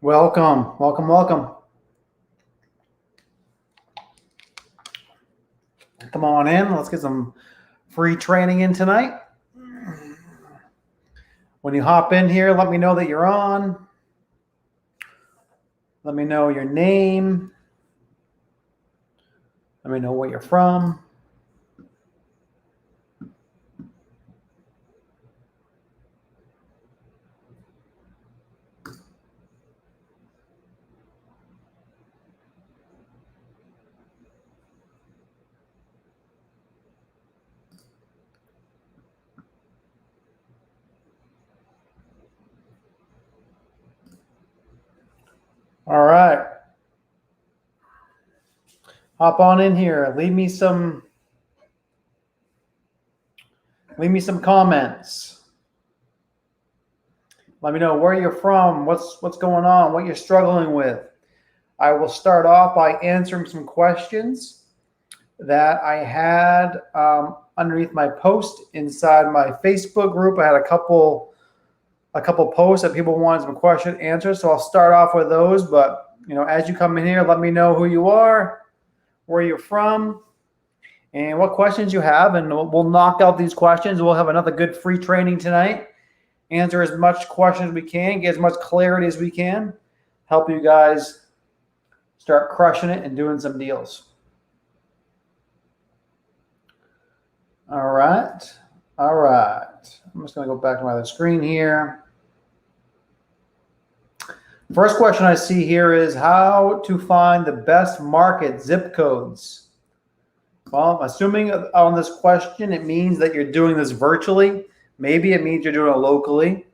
Welcome, welcome, welcome. Come on in. Let's get some free training in tonight. When you hop in here, let me know that you're on. Let me know your name. Let me know where you're from. All right. Hop on in here. Leave me some comments. Let me know where you're from, what's going on, what you're struggling with. I will start off by answering some questions that I had underneath my post inside my Facebook group. I had a couple posts that people wanted some question answers, so I'll start off with those. But as you come in here, let me know who you are, where you're from, and what questions you have, and we'll knock out these questions. We'll have another good free training tonight. Answer as much questions as we can, get as much clarity as we can, help you guys start crushing it and doing some deals. All right. I'm just going to go back to my other screen here. First question I see here is how to find the best market zip codes. Well, I'm assuming on this question, it means that you're doing this virtually. Maybe it means you're doing it locally.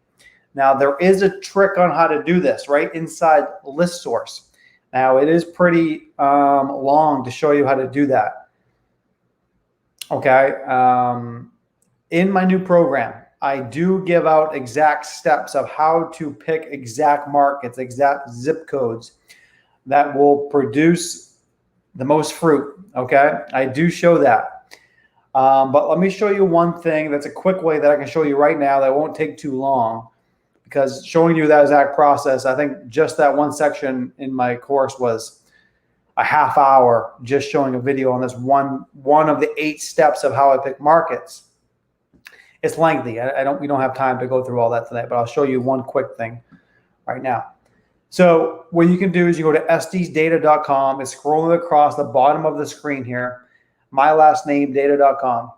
Now, there is a trick on how to do this right inside ListSource. Now, it is pretty long to show you how to do that. Okay. In my new program, I do give out exact steps of how to pick exact markets, exact zip codes that will produce the most fruit. Okay. I do show that. But let me show you one thing that's a quick way that I can show you right now that won't take too long, because showing you that exact process, I think just that one section in my course was a half hour just showing a video on this one of the 8 steps of how I pick markets. It's lengthy. We don't have time to go through all that tonight, but I'll show you one quick thing right now. So what you can do is you go to estesdata.com. It's scrolling across the bottom of the screen here. My last name, data.com.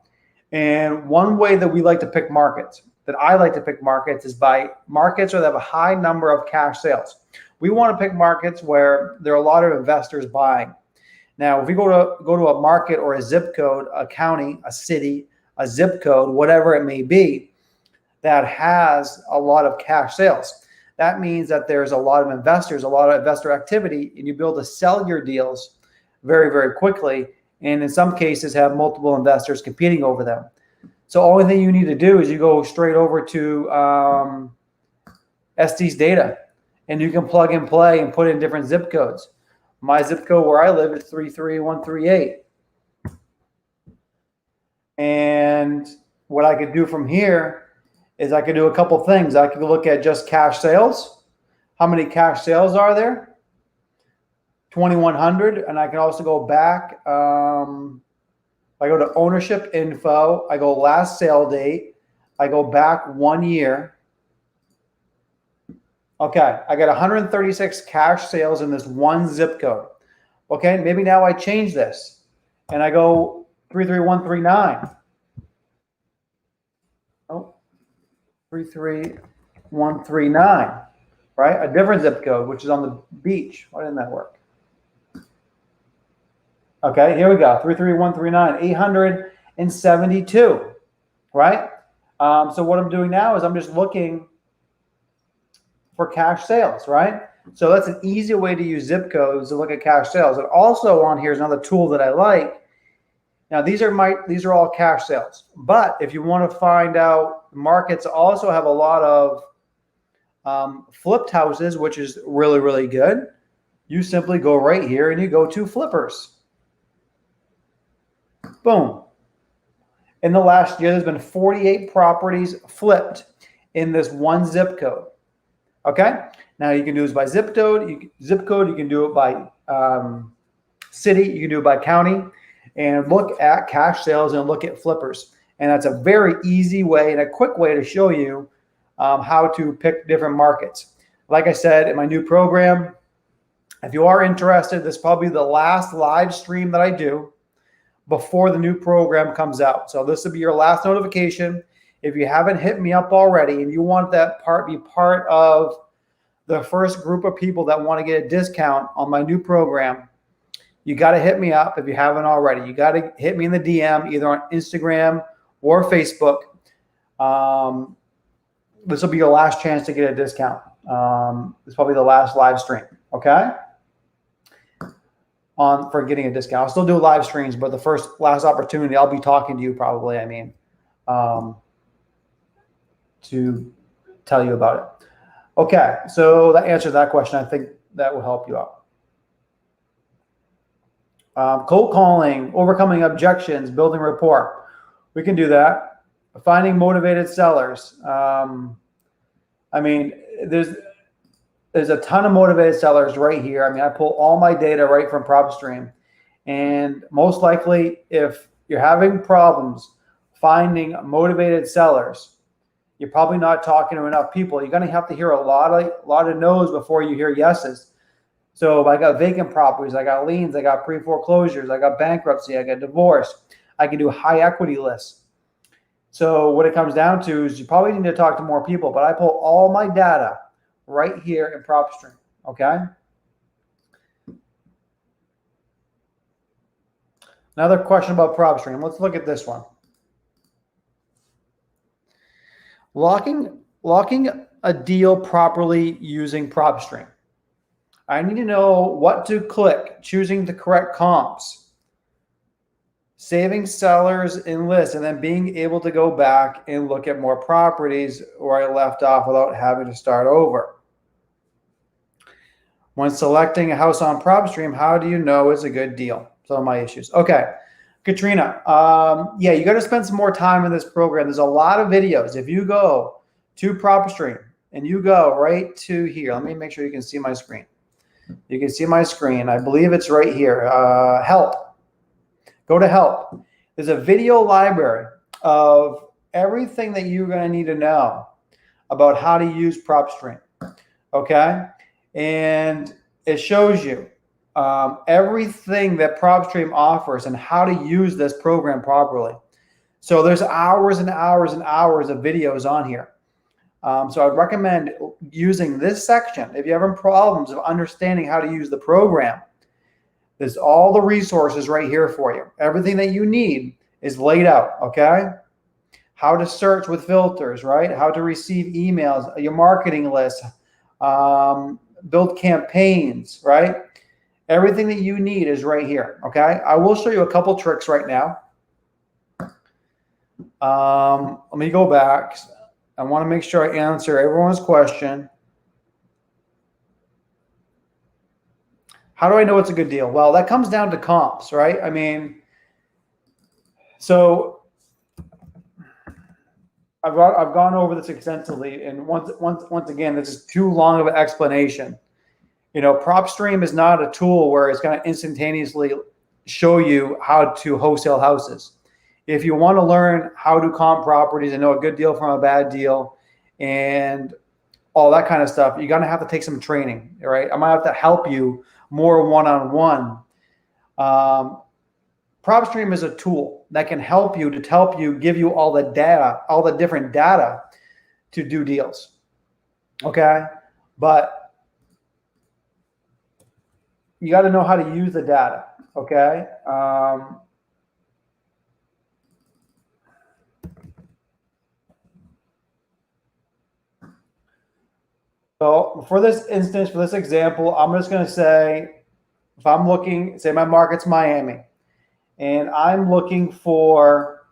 And one way that we like to pick markets, that I like to pick markets, is by markets where they have a high number of cash sales. We want to pick markets where there are a lot of investors buying. Now, if we go to a market or a zip code, a county, a city, a zip code, whatever it may be, that has a lot of cash sales, that means that there's a lot of investors, a lot of investor activity, and you'll be able to sell your deals very, very quickly, and in some cases have multiple investors competing over them. So only thing you need to do is you go straight over to Estes data, and you can plug and play and put in different zip codes. My zip code where I live is 33138. And what I could do from here is I could do a couple things. I could look at just cash sales. How many cash sales are there? 2,100. And I can also go back. I go to ownership info. I go last sale date. I go back 1 year. Okay, I got 136 cash sales in this one zip code. Okay, maybe now I change this and I go 33139. Oh, 33139, right? A different zip code, which is on the beach. Why didn't that work? Okay, here we go. 33139, 872, right? So what I'm doing now is I'm just looking for cash sales, right? So that's an easy way to use zip codes to look at cash sales. And also on here is another tool that I like. Now these are all cash sales, but if you want to find out, markets also have a lot of flipped houses, which is really, really good. You simply go right here and you go to flippers. Boom. In the last year, there's been 48 properties flipped in this one zip code. Okay. Now you can do this by zip code. You can do it by city. You can do it by county, and look at cash sales and look at flippers. And that's a very easy way and a quick way to show you how to pick different markets. Like I said, in my new program, if you are interested, this is probably the last live stream that I do before the new program comes out. So this will be your last notification. If you haven't hit me up already and you want that be part of the first group of people that want to get a discount on my new program, you got to hit me up if you haven't already. You got to hit me in the DM, either on Instagram or Facebook. This will be your last chance to get a discount. It's probably the last live stream, okay? For getting a discount. I'll still do live streams, but the last opportunity, I'll be talking to you probably, to tell you about it. Okay, so that answers that question. I think that will help you out. Cold calling, overcoming objections, building rapport. We can do that. Finding motivated sellers. There's a ton of motivated sellers right here. I pull all my data right from PropStream. And most likely, if you're having problems finding motivated sellers, you're probably not talking to enough people. You're going to have to hear a lot of no's before you hear yeses. So I got vacant properties, I got liens, I got pre-foreclosures, I got bankruptcy, I got divorce. I can do high equity lists. So what it comes down to is you probably need to talk to more people, but I pull all my data right here in PropStream, okay? Another question about PropStream. Let's look at this one. Locking a deal properly using PropStream. I need to know what to click, choosing the correct comps, saving sellers in lists, and then being able to go back and look at more properties where I left off without having to start over. When selecting a house on PropStream, how do you know it's a good deal? Some of my issues. Okay, Katrina, yeah, you got to spend some more time in this program. There's a lot of videos. If you go to PropStream and you go right to here, let me make sure you can see my screen. You can see my screen. I believe it's right here. Help. Go to help. There's a video library of everything that you're going to need to know about how to use PropStream. Okay? And it shows you everything that PropStream offers and how to use this program properly. So there's hours and hours and hours of videos on here. So I'd recommend using this section if you're having problems of understanding how to use the program. There's all the resources right here for you. Everything that you need is laid out, okay? How to search with filters, right? How to receive emails, your marketing list, build campaigns, right? Everything that you need is right here, okay? I will show you a couple tricks right now. Let me go back. I want to make sure I answer everyone's question. How do I know it's a good deal? Well, that comes down to comps, right? So I've gone over this extensively, and once again, this is too long of an explanation. PropStream is not a tool where it's going to instantaneously show you how to wholesale houses. If you want to learn how to comp properties and know a good deal from a bad deal and all that kind of stuff, you're going to have to take some training, right? I might have to help you more one-on-one. PropStream is a tool that can help you give you all the data, all the different data to do deals, okay? But you got to know how to use the data, okay? So for this instance, for this example, I'm just going to say, if I'm looking, say my market's Miami, and I'm looking for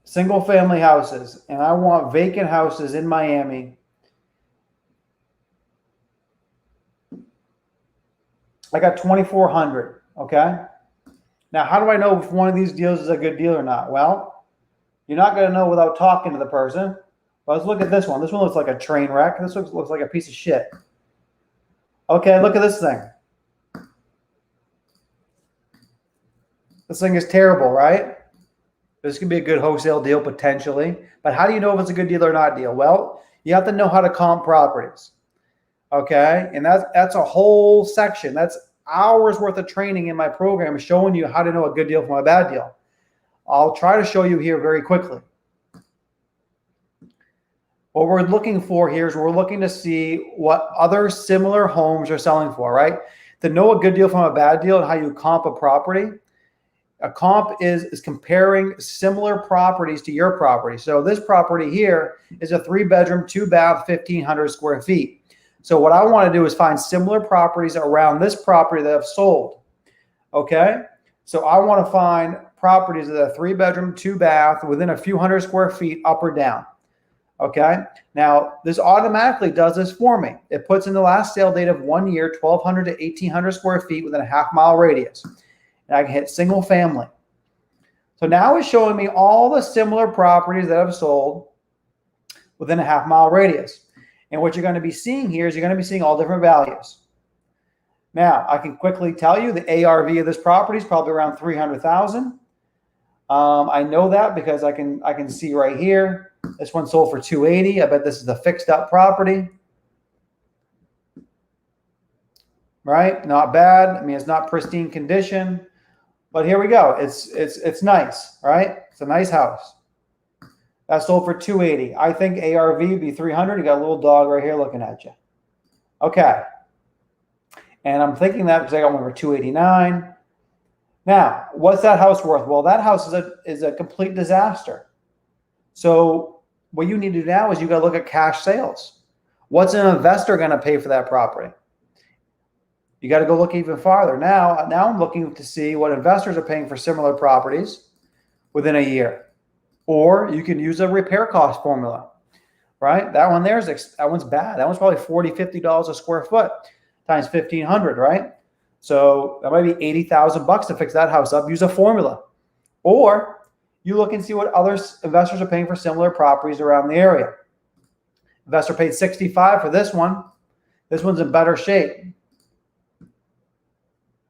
single family houses, and I want vacant houses in Miami, I got 2,400, okay? Now, how do I know if one of these deals is a good deal or not? Well, you're not going to know without talking to the person. But let's look at this one. This one looks like a train wreck. This looks like a piece of shit. Okay, look at this thing. This thing is terrible, right? This could be a good wholesale deal potentially. But how do you know if it's a good deal or not deal? Well, you have to know how to comp properties. Okay, and that's a whole section. That's hours worth of training in my program showing you how to know a good deal from a bad deal. I'll try to show you here very quickly. What we're looking for here is we're looking to see what other similar homes are selling for, right? To know a good deal from a bad deal and how you comp a property. A comp is comparing similar properties to your property. So this property here is a 3-bedroom, 2-bath, 1,500 square feet. So what I want to do is find similar properties around this property that have sold. Okay? So I want to find properties that are 3-bedroom, 2-bath within a few hundred square feet up or down. Okay? Now, this automatically does this for me. It puts in the last sale date of 1 year, 1,200 to 1,800 square feet within a half-mile radius. And I can hit single family. So now it's showing me all the similar properties that have sold within a half-mile radius. And what you're going to be seeing here is you're going to be seeing all different values. Now, I can quickly tell you the ARV of this property is probably around $300,000. I know that because I can see right here. This one sold for $280,000. I bet this is a fixed up property. Right? Not bad. I mean, it's not pristine condition, but here we go. It's nice, right? It's a nice house. That sold for $280,000. I think ARV would be $300,000. You got a little dog right here looking at you. Okay. And I'm thinking that because I got one for $289,000. Now, what's that house worth? Well, that house is a complete disaster. So what you need to do now is you got to look at cash sales. What's an investor going to pay for that property? You got to go look even farther. Now I'm looking to see what investors are paying for similar properties within a year. Or you can use a repair cost formula, right? That one there that one's bad. That one's probably $40, $50 a square foot times 1,500, right? So that might be $80,000 to fix that house up. Use a formula. Or you look and see what other investors are paying for similar properties around the area. Investor paid $65,000 for this one. This one's in better shape.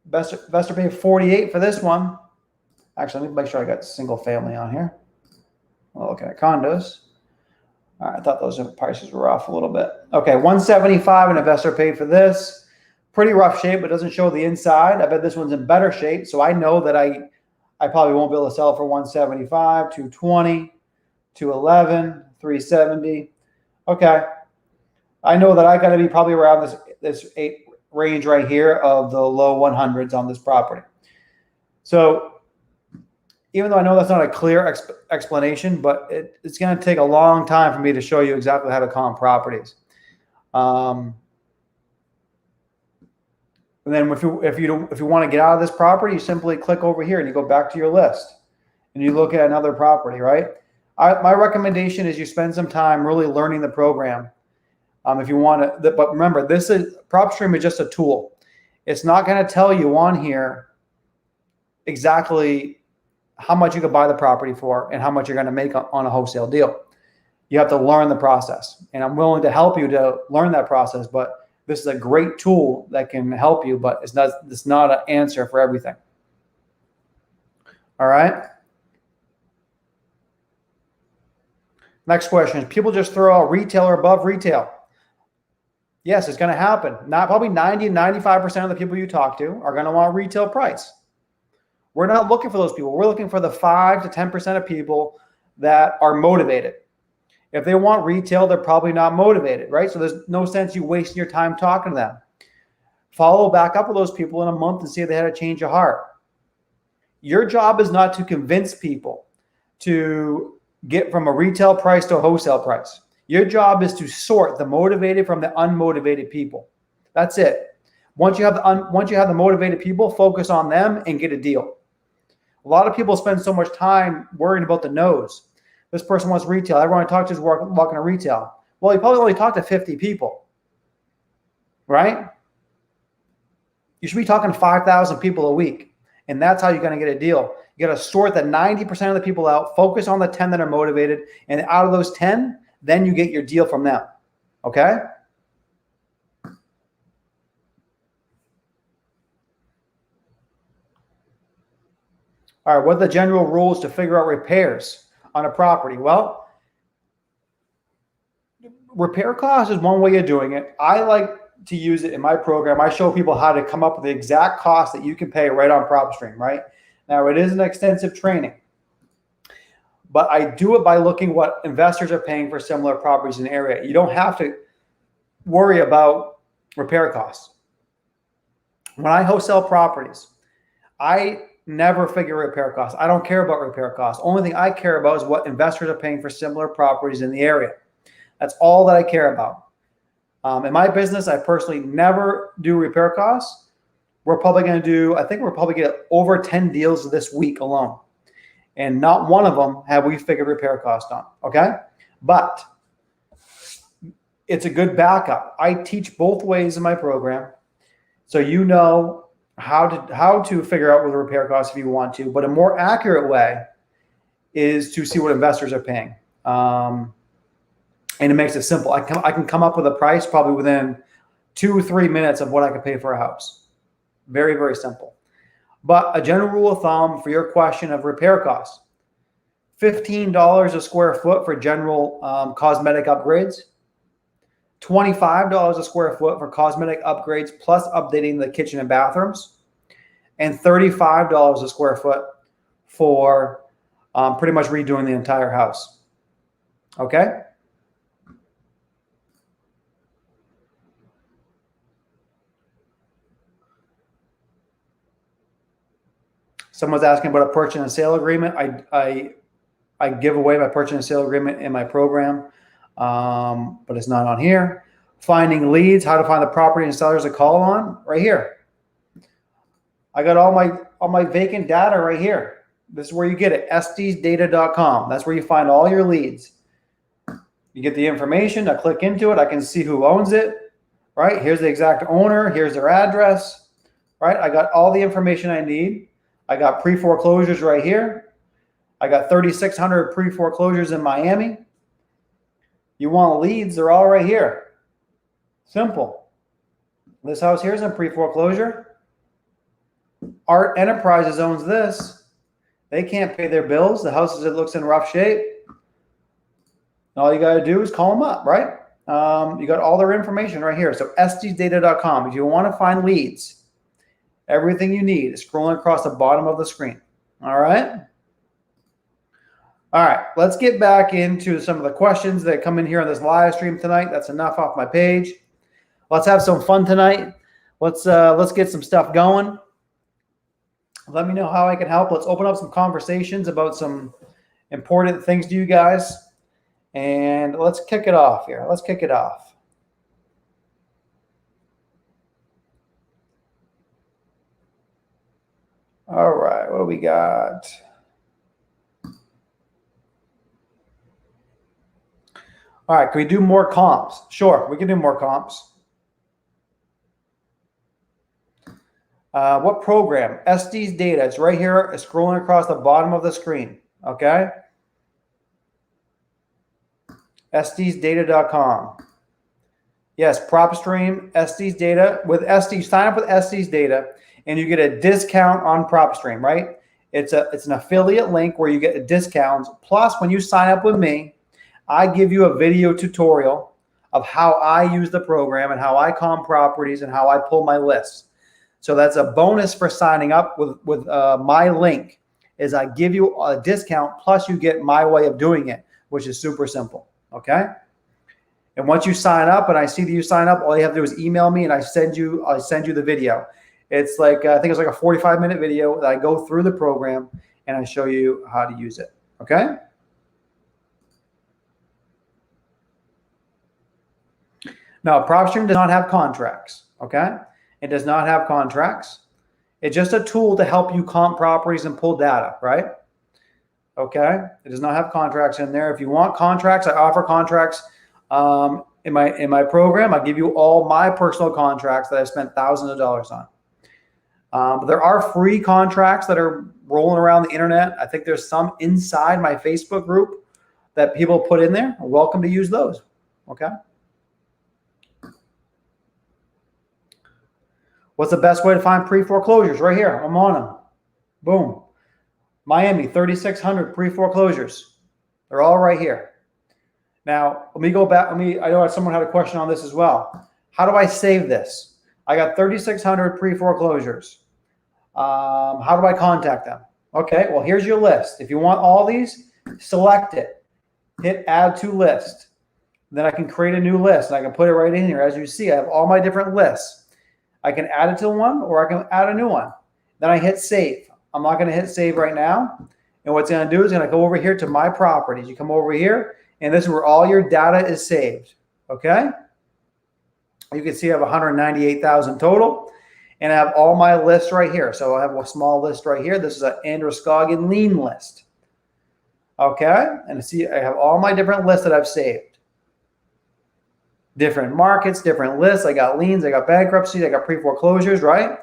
Investor paid $48,000 for this one. Actually, let me make sure I got single family on here. We'll look at condos. All right, I thought those prices were off a little bit. Okay, $175,000 an investor paid for this. Pretty rough shape, but doesn't show the inside. I bet this one's in better shape, so I know that I probably won't be able to sell it for $175,000, $220,000, $211,000, $370,000. Okay, I know that I got to be probably around this range right here of the low 100s on this property. So even though I know that's not a clear explanation, but it's going to take a long time for me to show you exactly how to comp properties. And then if you want to get out of this property, you simply click over here and you go back to your list and you look at another property, right? My recommendation is you spend some time really learning the program. If you want to, but remember, PropStream is just a tool. It's not going to tell you on here exactly how much you could buy the property for and how much you're going to make on a wholesale deal. You have to learn the process, and I'm willing to help you to learn that process, but this is a great tool that can help you, but it's not an answer for everything. All right. Next question is, people just throw out retail or above retail. Yes, it's going to happen. Probably 90 and 95% of the people you talk to are going to want retail price. We're not looking for those people. We're looking for the 5 to 10% of people that are motivated. If they want retail, they're probably not motivated, right? So there's no sense you wasting your time talking to them. Follow back up with those people in a month and see if they had a change of heart. Your job is not to convince people to get from a retail price to a wholesale price. Your job is to sort the motivated from the unmotivated people. That's it. Once you have the motivated people, focus on them and get a deal. A lot of people spend so much time worrying about the no's. This person wants retail. Everyone I talk to is walking to retail. Well, you probably only talk to 50 people, right? You should be talking to 5,000 people a week, and that's how you're going to get a deal. You got to sort the 90% of the people out, focus on the 10 that are motivated, and out of those 10, then you get your deal from them. Okay? All right, what are the general rules to figure out repairs on a property? Well, repair cost is one way of doing it. I like to use it in my program. I show people how to come up with the exact cost that you can pay right on PropStream, right? Now, it is an extensive training, but I do it by looking what investors are paying for similar properties in the area. You don't have to worry about repair costs. When I wholesale properties, I never figure repair costs. I don't care about repair costs. Only thing I care about is what investors are paying for similar properties in the area. That's all that I care about. In my business, I personally never do repair costs. We're probably going to do, I think we're probably going to get over 10 deals this week alone. And not one of them have we figured repair cost on, okay? But it's a good backup. I teach both ways in my program, so you know how to figure out what the repair costs if you want to. But a more accurate way is to see what investors are paying. And it makes it simple. I can come up with a price probably within 2 or 3 minutes of what I could pay for a house. Very, very simple. But a general rule of thumb for your question of repair costs, $15 a square foot for general cosmetic upgrades, $25 a square foot for cosmetic upgrades plus updating the kitchen and bathrooms, and $35 a square foot for pretty much redoing the entire house. Okay? Someone's asking about a purchase and sale agreement. I give away my purchase and sale agreement in my program, but it's not on here. Finding leads, how to find the property and sellers to call on, right here. I got all my vacant data right here. This is where you get it, estesdata.com. That's where you find all your leads. You get the information, I click into it, I can see who owns it, right? Here's the exact owner, here's their address, right? I got all the information I need. I got pre-foreclosures right here. I got 3,600 pre-foreclosures in Miami. You want leads, they're all right here. Simple. This house here is in pre-foreclosure. Art Enterprises owns this. They can't pay their bills. The house looks in rough shape. All you got to do is call them up, right? You got all their information right here. So estesdata.com. If you want to find leads, everything you need is scrolling across the bottom of the screen. All right? All right, let's get back into some of the questions that come in here on this live stream tonight. That's enough off my page. Let's have some fun tonight. Let's get some stuff going. Let me know how I can help. Let's open up some conversations about some important things to you guys. And let's kick it off here. Let's kick it off. All right, what do we got? All right, can we do more comps? Sure, we can do more comps. What program? Estes Data. It's right here. It's scrolling across the bottom of the screen. Okay? estesdata.com. Yes, PropStream, Estes Data. With Estes, sign up with Estes Data, and you get a discount on PropStream, right? It's an affiliate link where you get discounts. Plus, when you sign up with me, I give you a video tutorial of how I use the program and how I comp properties and how I pull my lists. So that's a bonus for signing up with my link, is I give you a discount plus you get my way of doing it, which is super simple. Okay. And once you sign up and I see that you sign up, all you have to do is email me and I send you the video. It's like, I think it's like a 45-minute video that I go through the program and I show you how to use it. Okay. Now, PropStream does not have contracts. Okay. It does not have contracts. It's just a tool to help you comp properties and pull data, right? Okay. It does not have contracts in there. If you want contracts, I offer contracts in my program. I give you all my personal contracts that I've spent thousands of dollars on. But there are free contracts that are rolling around the internet. I think there's some inside my Facebook group that people put in there are welcome to use those. Okay. What's the best way to find pre-foreclosures? Right here. I'm on them. Boom. Miami, 3,600 pre-foreclosures. They're all right here. Now, let me go back. I know someone had a question on this as well. How do I save this? I got 3,600 pre-foreclosures. How do I contact them? Okay, well, here's your list. If you want all these, select it. Hit add to list. Then I can create a new list, and I can put it right in here. As you see, I have all my different lists. I can add it to one, or I can add a new one. Then I hit save. I'm not going to hit save right now. And what's going to do is going to go over here to my properties. You come over here, and this is where all your data is saved. Okay? You can see I have 198,000 total, and I have all my lists right here. So I have a small list right here. This is an Androscoggin lien list. Okay? And see, I have all my different lists that I've saved. Different markets, different lists. I got liens, I got bankruptcies, I got pre-foreclosures, right?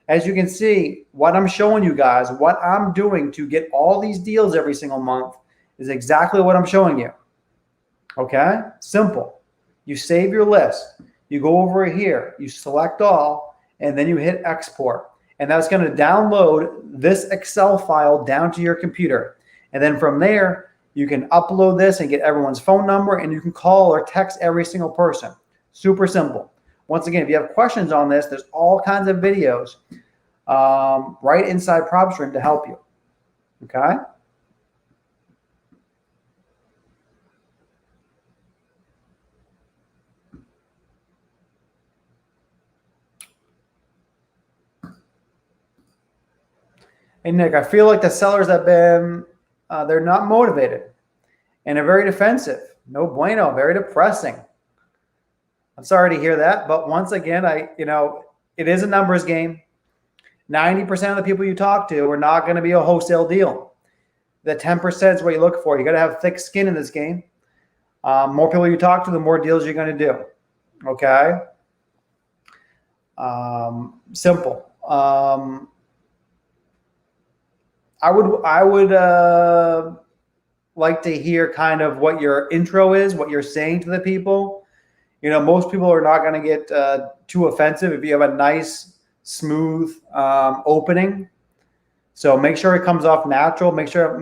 As you can see, what I'm showing you guys, what I'm doing to get all these deals every single month is exactly what I'm showing you. Okay? Simple. You save your list. You go over here, you select all, and then you hit export. And that's going to download this Excel file down to your computer. And then from there, you can upload this and get everyone's phone number, and you can call or text every single person. Super simple. Once again, if you have questions on this, there's all kinds of videos right inside PropStream to help you. Okay? Hey, Nick, I feel like the sellers have been, they're not motivated and they're very defensive. No bueno, very depressing. I'm sorry to hear that, but once again, it is a numbers game. 90% of the people you talk to are not going to be a wholesale deal. The 10% is what you look for. You got to have thick skin in this game. More people you talk to, the more deals you're going to do. Okay? Simple. I would like to hear kind of what your intro is, what you're saying to the people. Most people are not going to get too offensive if you have a nice, smooth opening. So make sure it comes off natural. Make sure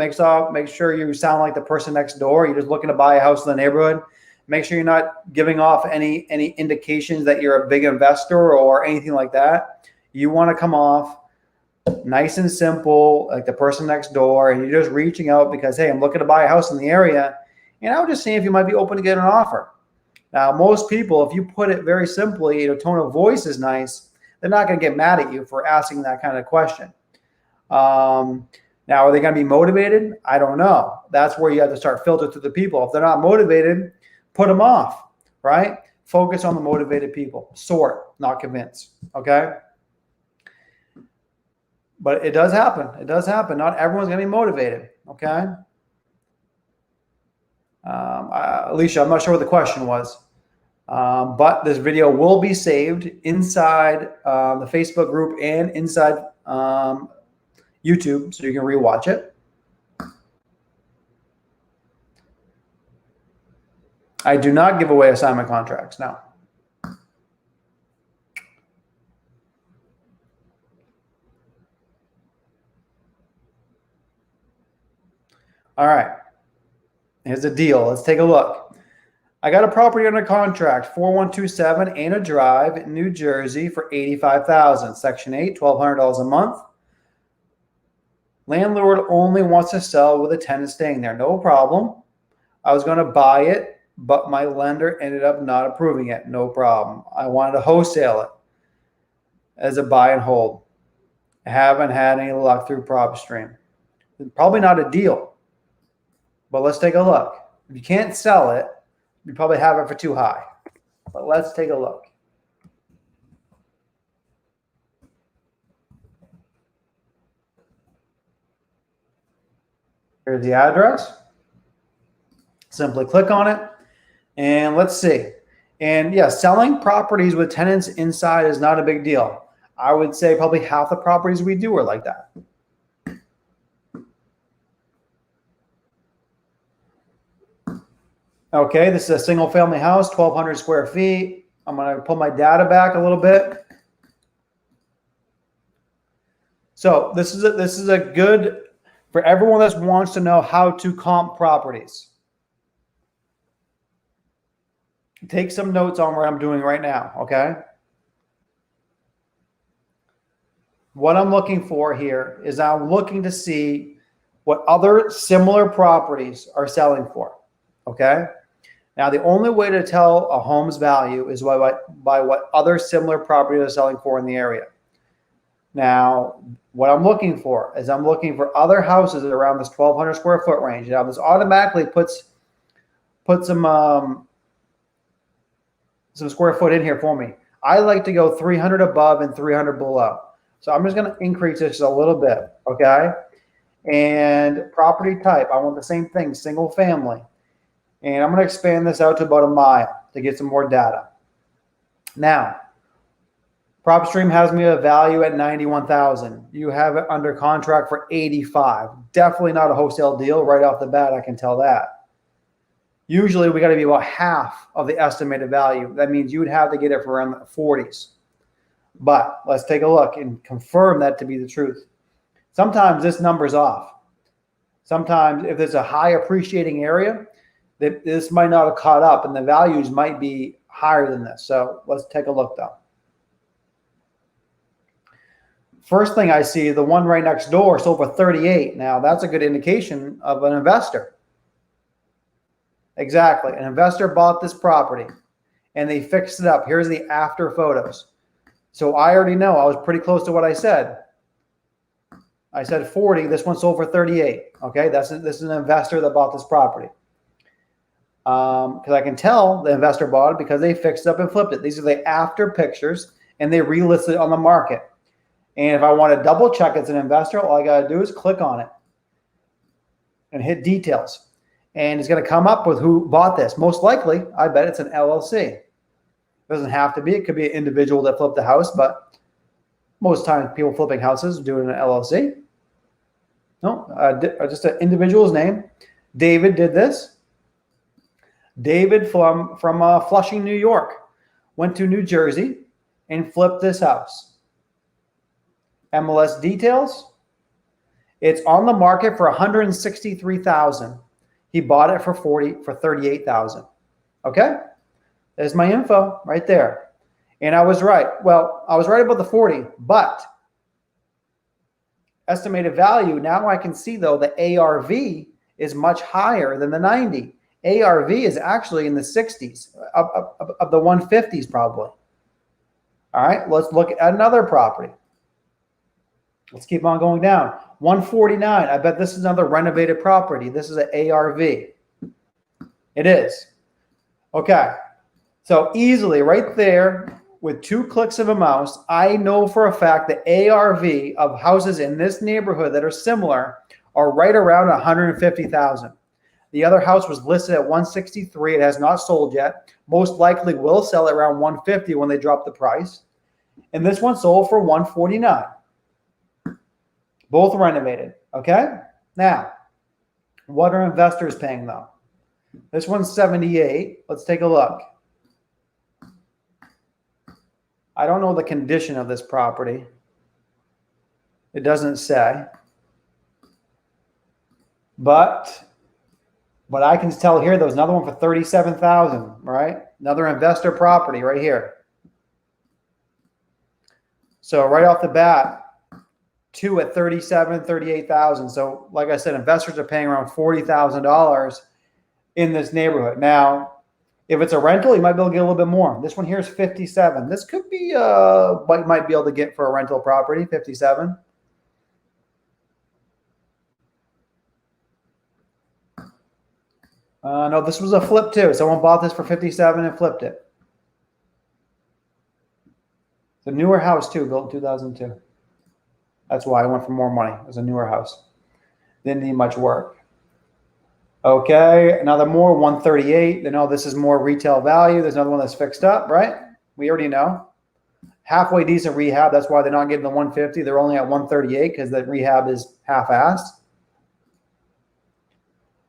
you sound like the person next door. You're just looking to buy a house in the neighborhood. Make sure you're not giving off any indications that you're a big investor or anything like that. You want to come off nice and simple, like the person next door, and you're just reaching out because, hey, I'm looking to buy a house in the area, and I was just seeing if you might be open to get an offer. Now, most people, if you put it very simply, your tone of voice is nice, they're not going to get mad at you for asking that kind of question. Now, are they going to be motivated? I don't know. That's where you have to start filtering through the people. If they're not motivated, put them off, right? Focus on the motivated people. Sort, not convince, okay? But it does happen. It does happen. Not everyone's going to be motivated, okay? Alicia, I'm not sure what the question was. But this video will be saved inside the Facebook group and inside YouTube, so you can rewatch it. I do not give away assignment contracts, no. All right, here's the deal. Let's take a look. I got a property under contract, 4127 Anna Drive, New Jersey, for $85,000. Section 8, $1,200 a month. Landlord only wants to sell with a tenant staying there. No problem. I was going to buy it, but my lender ended up not approving it. No problem. I wanted to wholesale it as a buy and hold. I haven't had any luck through PropStream. Probably not a deal, but let's take a look. If you can't sell it, you probably have it for too high. But let's take a look. Here's the address. Simply click on it, and let's see. And yeah, selling properties with tenants inside is not a big deal. I would say probably half the properties we do are like that. Okay, this is a single family house, 1,200 square feet. I'm going to pull my data back a little bit. So this is a good for everyone that wants to know how to comp properties. Take some notes on what I'm doing right now, okay? What I'm looking for here is I'm looking to see what other similar properties are selling for, okay? Now, the only way to tell a home's value is by what other similar properties are selling for in the area. Now, what I'm looking for is I'm looking for other houses around this 1,200 square foot range. Now, this automatically puts some square foot in here for me. I like to go 300 above and 300 below. So I'm just going to increase this a little bit, okay? And property type, I want the same thing, single family. And I'm going to expand this out to about a mile to get some more data. Now, PropStream has me a value at 91,000. You have it under contract for 85. Definitely not a wholesale deal right off the bat, I can tell that. Usually we got to be about half of the estimated value. That means you would have to get it for around the 40s. But let's take a look and confirm that to be the truth. Sometimes this number's off. Sometimes if there's a high appreciating area, this might not have caught up and the values might be higher than this. So let's take a look though. First thing I see, the one right next door sold for 38. Now that's a good indication of an investor. Exactly. An investor bought this property and they fixed it up. Here's the after photos. So I already know I was pretty close to what I said. I said 40. This one sold for 38. Okay, this is an investor that bought this property. Because I can tell the investor bought it because they fixed it up and flipped it. These are the after pictures and they relisted it on the market. And if I want to double check it's an investor, all I got to do is click on it and hit details. And it's going to come up with who bought this. Most likely, I bet it's an LLC. It doesn't have to be. It could be an individual that flipped the house, but most times people flipping houses do it in an LLC. No, just an individual's name. David did this. David from Flushing, New York, went to New Jersey and flipped this house. MLS details. It's on the market for $163,000. He bought it for 38,000. Okay, there's my info right there, and I was right. Well, I was right about the 40, but estimated value. Now I can see though the ARV is much higher than the 90. ARV is actually in the 60s, of the 150s probably. All right, let's look at another property. Let's keep on going down. 149. I bet this is another renovated property. This is an ARV. It is. Okay. So easily right there with 2 clicks of a mouse, I know for a fact the ARV of houses in this neighborhood that are similar are right around 150,000. The other house was listed at 163. It has not sold yet. Most likely will sell at around 150 when they drop the price. And this one sold for 149. Both renovated, okay? Now, what are investors paying though? This one's 78. Let's take a look. I don't know the condition of this property. It doesn't say. But what I can tell here, there's another one for 37,000, right? Another investor property right here. So right off the bat, 2 at 37, 38,000. So like I said, investors are paying around $40,000 in this neighborhood. Now, if it's a rental, you might be able to get a little bit more. This one here is 57. This could be what you might be able to get for a rental property, 57. No, this was a flip too. Someone bought this for 57 and flipped it. It's a newer house too, built in 2002. That's why I went for more money. It was a newer house. Didn't need much work. Okay, another more, 138. You know, this is more retail value. There's another one that's fixed up, right? We already know. Halfway decent rehab. That's why they're not getting the 150. They're only at 138 because the rehab is half-assed.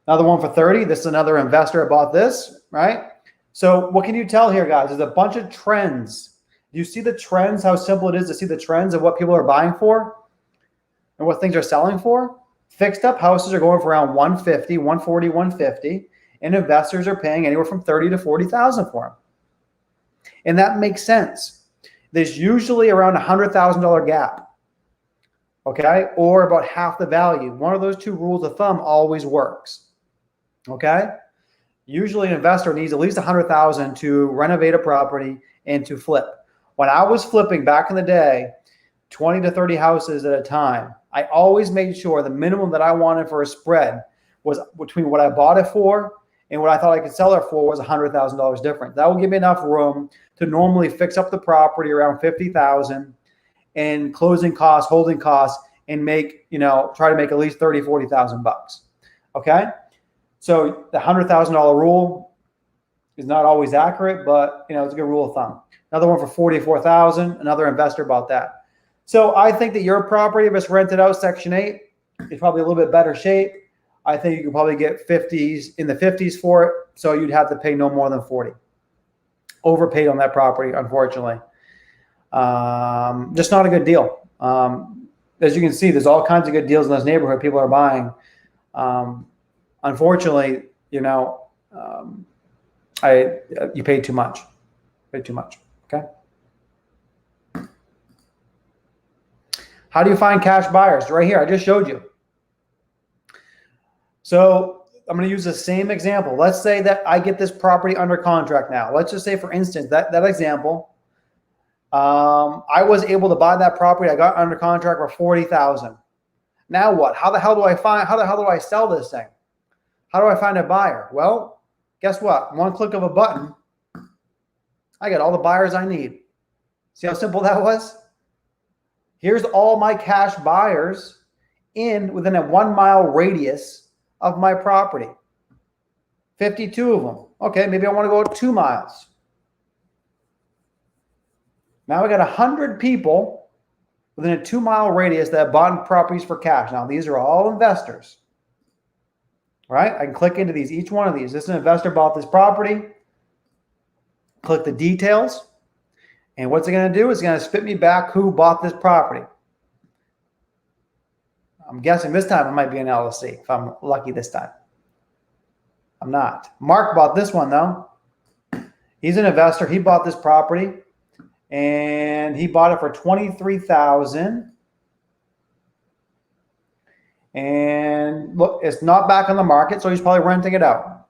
Another one for 30. This is another investor bought this, right? So what can you tell here, guys? There's a bunch of trends. Do you see the trends, how simple it is to see the trends of what people are buying for and what things are selling for? Fixed up houses are going for around 150, 140, 150, and investors are paying anywhere from 30 to 40,000 for them. And that makes sense. There's usually around a $100,000 gap, okay? Or about half the value. One of those two rules of thumb always works, okay? Usually an investor needs at least 100,000 to renovate a property and to flip. When I was flipping back in the day, 20 to 30 houses at a time, I always made sure the minimum that I wanted for a spread was between what I bought it for and what I thought I could sell it for was $100,000 different. That will give me enough room to normally fix up the property around 50,000 and closing costs, holding costs, and make, try to make at least 30, 40,000 bucks. Okay. So the $100,000 rule is not always accurate, but it's a good rule of thumb. Another one for 44,000, another investor bought that. So I think that your property, if it's rented out Section 8, is probably a little bit better shape. I think you can probably get in the 50s for it. So you'd have to pay no more than 40. Overpaid on that property, unfortunately. Just not a good deal. As you can see, there's all kinds of good deals in this neighborhood people are buying. Unfortunately, you paid too much. Paid too much. Okay. How do you find cash buyers? Right here, I just showed you. So I'm going to use the same example. Let's say that I get this property under contract now. Let's just say, for instance, that example, I was able to buy that property. I got under contract for 40,000. Now what? How the hell do I sell this thing? How do I find a buyer? Well, guess what? One click of a button, I got all the buyers I need. See how simple that was? Here's all my cash buyers within a 1 mile radius of my property. 52 of them. Okay, maybe I want to go 2 miles. Now I got 100 people within a 2 mile radius that have bought properties for cash. Now these are all investors, right? I can click into these, each one of these. This is an investor bought this property. Click the details. And what's it going to do? It's going to spit me back who bought this property. I'm guessing this time it might be an LLC if I'm lucky this time. I'm not. Mark bought this one though. He's an investor. He bought this property and he bought it for $23,000. And look, it's not back on the market, so he's probably renting it out.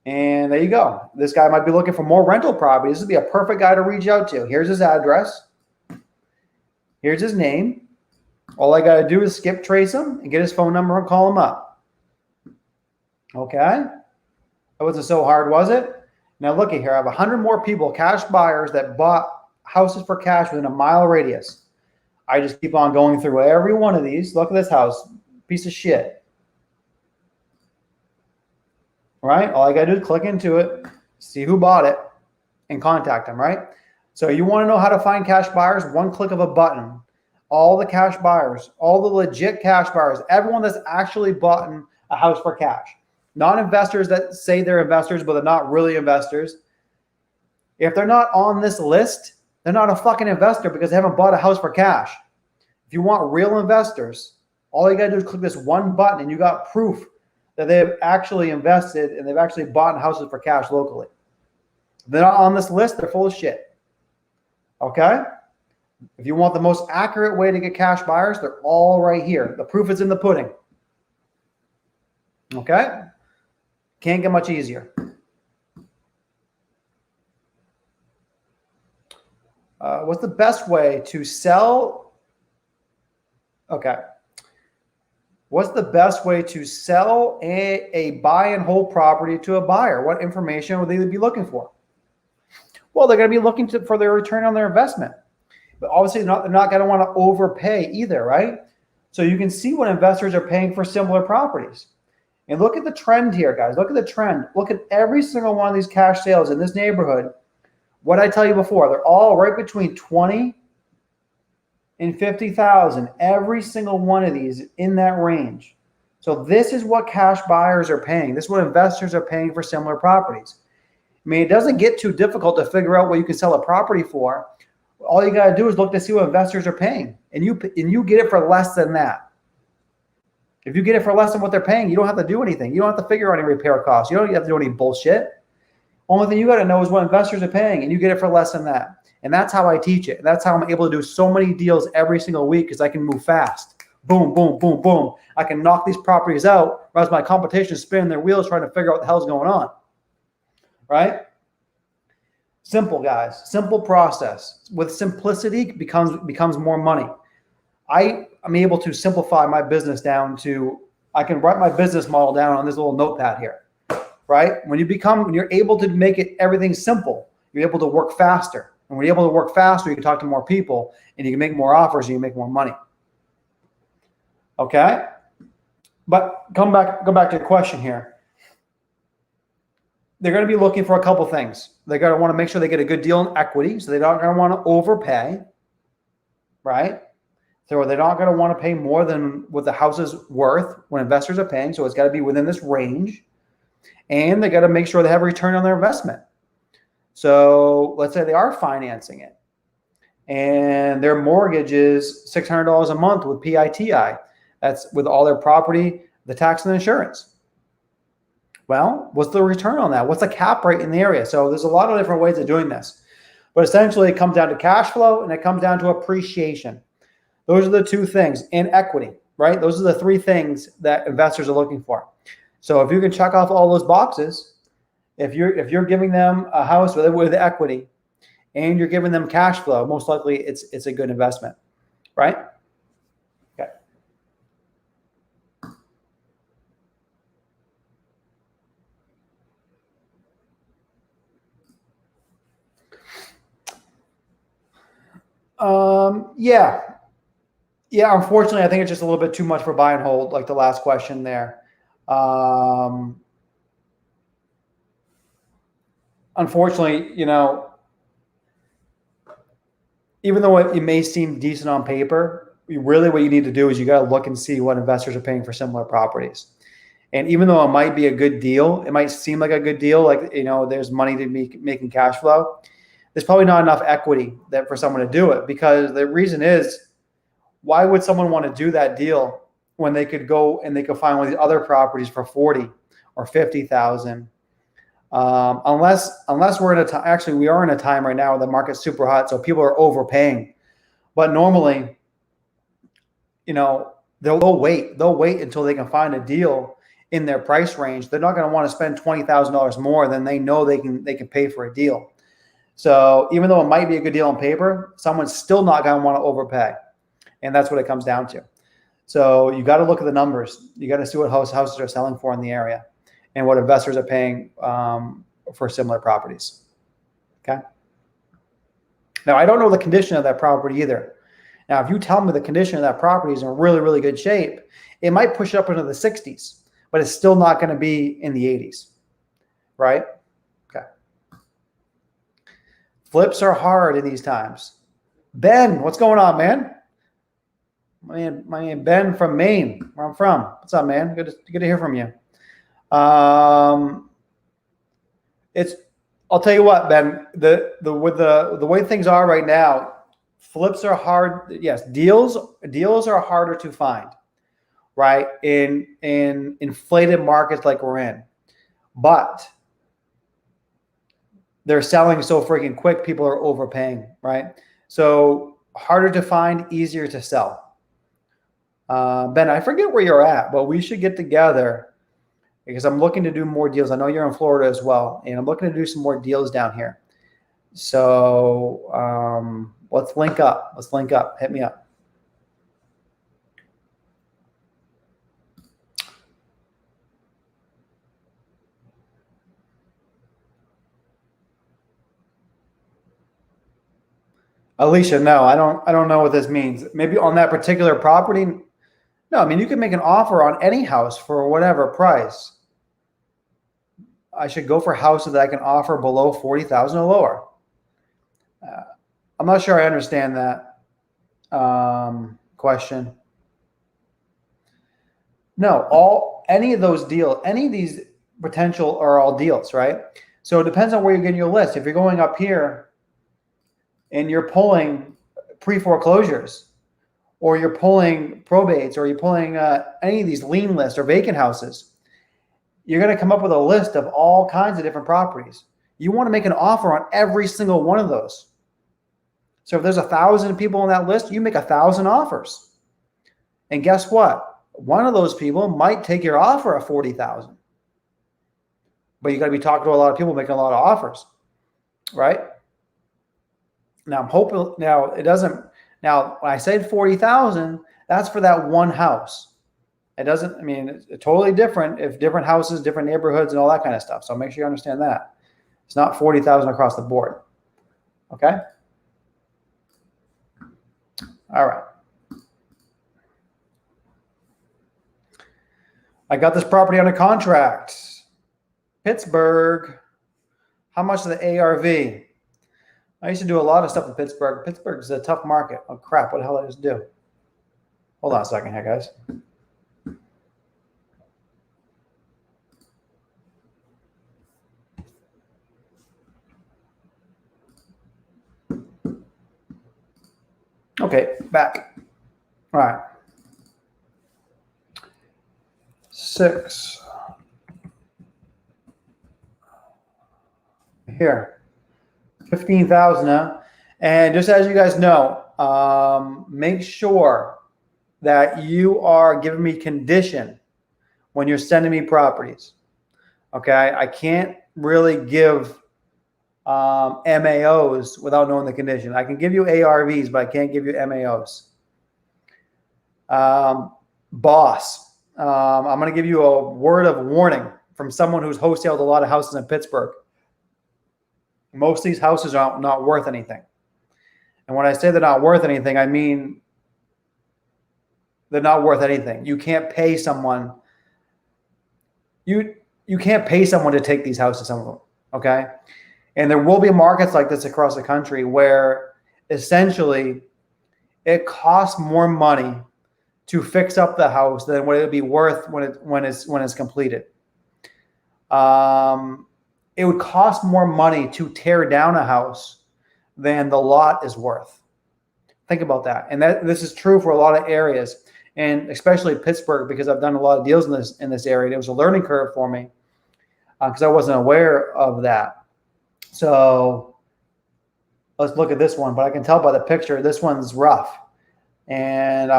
And there you go. This guy might be looking for more rental properties. This would be a perfect guy to reach out to. Here's his address. Here's his name. All I got to do is skip trace him and get his phone number and call him up. Okay. That wasn't so hard, was it? Now look at here. I have 100 more people, cash buyers, that bought houses for cash within a mile radius. I just keep on going through every one of these. Look at this house. Piece of shit. Right? All I got to do is click into it, see who bought it, and contact them, right? So you want to know how to find cash buyers? One click of a button. All the cash buyers, all the legit cash buyers, everyone that's actually bought a house for cash. Not investors that say they're investors, but they're not really investors. If they're not on this list, they're not a fucking investor because they haven't bought a house for cash. If you want real investors, all you got to do is click this one button and you got proof that they've actually invested and they've actually bought houses for cash locally. If they're not on this list, they're full of shit. Okay? If you want the most accurate way to get cash buyers, they're all right here. The proof is in the pudding. Okay? Can't get much easier. What's the best way to sell? Okay. What's the best way to sell a buy and hold property to a buyer? What information would they be looking for? Well, they're going to be looking for their return on their investment. But obviously, they're not going to want to overpay either, right? So you can see what investors are paying for similar properties. And look at the trend here, guys. Look at the trend. Look at every single one of these cash sales in this neighborhood. What I tell you before, they're all right between 20 and 50,000. Every single one of these in that range. So this is what cash buyers are paying. This is what investors are paying for similar properties. I mean, it doesn't get too difficult to figure out what you can sell a property for. All you got to do is look to see what investors are paying, and you get it for less than that. If you get it for less than what they're paying, you don't have to do anything. You don't have to figure out any repair costs. You don't have to do any bullshit. Only thing you got to know is what investors are paying, and you get it for less than that. And that's how I teach it. That's how I'm able to do so many deals every single week, because I can move fast. Boom, boom, boom, boom. I can knock these properties out, whereas my competition is spinning their wheels trying to figure out what the hell's going on. Right? Simple, guys. Simple process. With simplicity becomes more money. I'm able to simplify my business down to, I can write my business model down on this little notepad here. Right? When you're able to make it everything simple, you're able to work faster. And when you're able to work faster, you can talk to more people, and you can make more offers, and you can make more money. Okay? But go back to your question here. They're going to be looking for a couple things. They're going to want to make sure they get a good deal in equity, so they're not going to want to overpay, right? So they're not going to want to pay more than what the house is worth when investors are paying, so it's got to be within this range. And they got to make sure they have a return on their investment. So let's say they are financing it, and their mortgage is $600 a month with PITI. That's with all their property, the tax, and the insurance. Well, what's the return on that? What's the cap rate in the area? So there's a lot of different ways of doing this. But essentially, it comes down to cash flow, and it comes down to appreciation. Those are the two things, and equity, right? Those are the three things that investors are looking for. So if you can check off all those boxes, if you're giving them a house with equity, and you're giving them cash flow, most likely it's a good investment, right? Okay. Yeah. Unfortunately, I think it's just a little bit too much for buy and hold, like the last question there. Unfortunately, even though it may seem decent on paper, really what you need to do is you got to look and see what investors are paying for similar properties. And even though it might be a good deal, it might seem like a good deal, like, there's money to be making cash flow. There's probably not enough equity that for someone to do it, because the reason is, why would someone want to do that deal when they could go and they could find one of these other properties for 40 or 50,000? Unless we're in a time, actually we are in a time right now where the market's super hot, so people are overpaying. But normally, they'll wait until they can find a deal in their price range. They're not going to want to spend $20,000 more than they know they can pay for a deal. So even though it might be a good deal on paper, someone's still not going to want to overpay. And that's what it comes down to. So you got to look at the numbers. You got to see what houses are selling for in the area, and what investors are paying for similar properties. Okay. Now, I don't know the condition of that property either. Now, if you tell me the condition of that property is in really, really good shape, it might push it up into the 60s, but it's still not going to be in the 80s, right? Okay. Flips are hard in these times. Ben, what's going on, man? My man Ben from Maine, where I'm from. What's up, man? Good to hear from you. I'll tell you what, Ben. With the way things are right now, flips are hard. Yes, deals are harder to find, right? In inflated markets like we're in, but they're selling so freaking quick. People are overpaying, right? So harder to find, easier to sell. Ben, I forget where you're at, but we should get together, because I'm looking to do more deals. I know you're in Florida as well, and I'm looking to do some more deals down here. So let's link up. Hit me up. Alicia, no, I don't know what this means. Maybe on that particular property. No, I mean, you can make an offer on any house for whatever price. I should go for houses that I can offer below 40,000 or lower. I'm not sure I understand that question. No, any of those deals, any of these potential are all deals, right? So it depends on where you're getting your list. If you're going up here and you're pulling pre-foreclosures, or you're pulling probates, or you're pulling any of these lien lists or vacant houses, you're going to come up with a list of all kinds of different properties. You want to make an offer on every single one of those. So if there's 1,000 people on that list, you make 1,000 offers. And guess what? One of those people might take your offer at 40,000. But you got to be talking to a lot of people making a lot of offers, right? Now I'm hoping, now it doesn't, now when I said 40,000, that's for that one house. It doesn't, I mean, it's totally different if different houses, different neighborhoods and all that kind of stuff. So make sure you understand that. It's not 40,000 across the board. Okay. All right. I got this property under contract. Pittsburgh. How much is the ARV? I used to do a lot of stuff in Pittsburgh. Pittsburgh is a tough market. Oh crap, what the hell did I just do? Hold on a second here, guys. Okay, back. All right. 6. Here. 15,000 now. And just as you guys know, make sure that you are giving me condition when you're sending me properties. Okay, I can't really give MAOs without knowing the condition. I can give you ARVs, but I can't give you MAOs. Boss, I'm going to give you a word of warning from someone who's wholesaled a lot of houses in Pittsburgh. Most of these houses are not worth anything. And when I say they're not worth anything, I mean they're not worth anything. You can't pay someone. You can't pay someone to take these houses, some of them, okay? And there will be markets like this across the country where essentially it costs more money to fix up the house than what it would be worth when it's completed. It would cost more money to tear down a house than the lot is worth. Think about that. And this is true for a lot of areas, and especially Pittsburgh, because I've done a lot of deals in this area. And it was a learning curve for me because I wasn't aware of that. So let's look at this one. But I can tell by the picture, this one's rough. And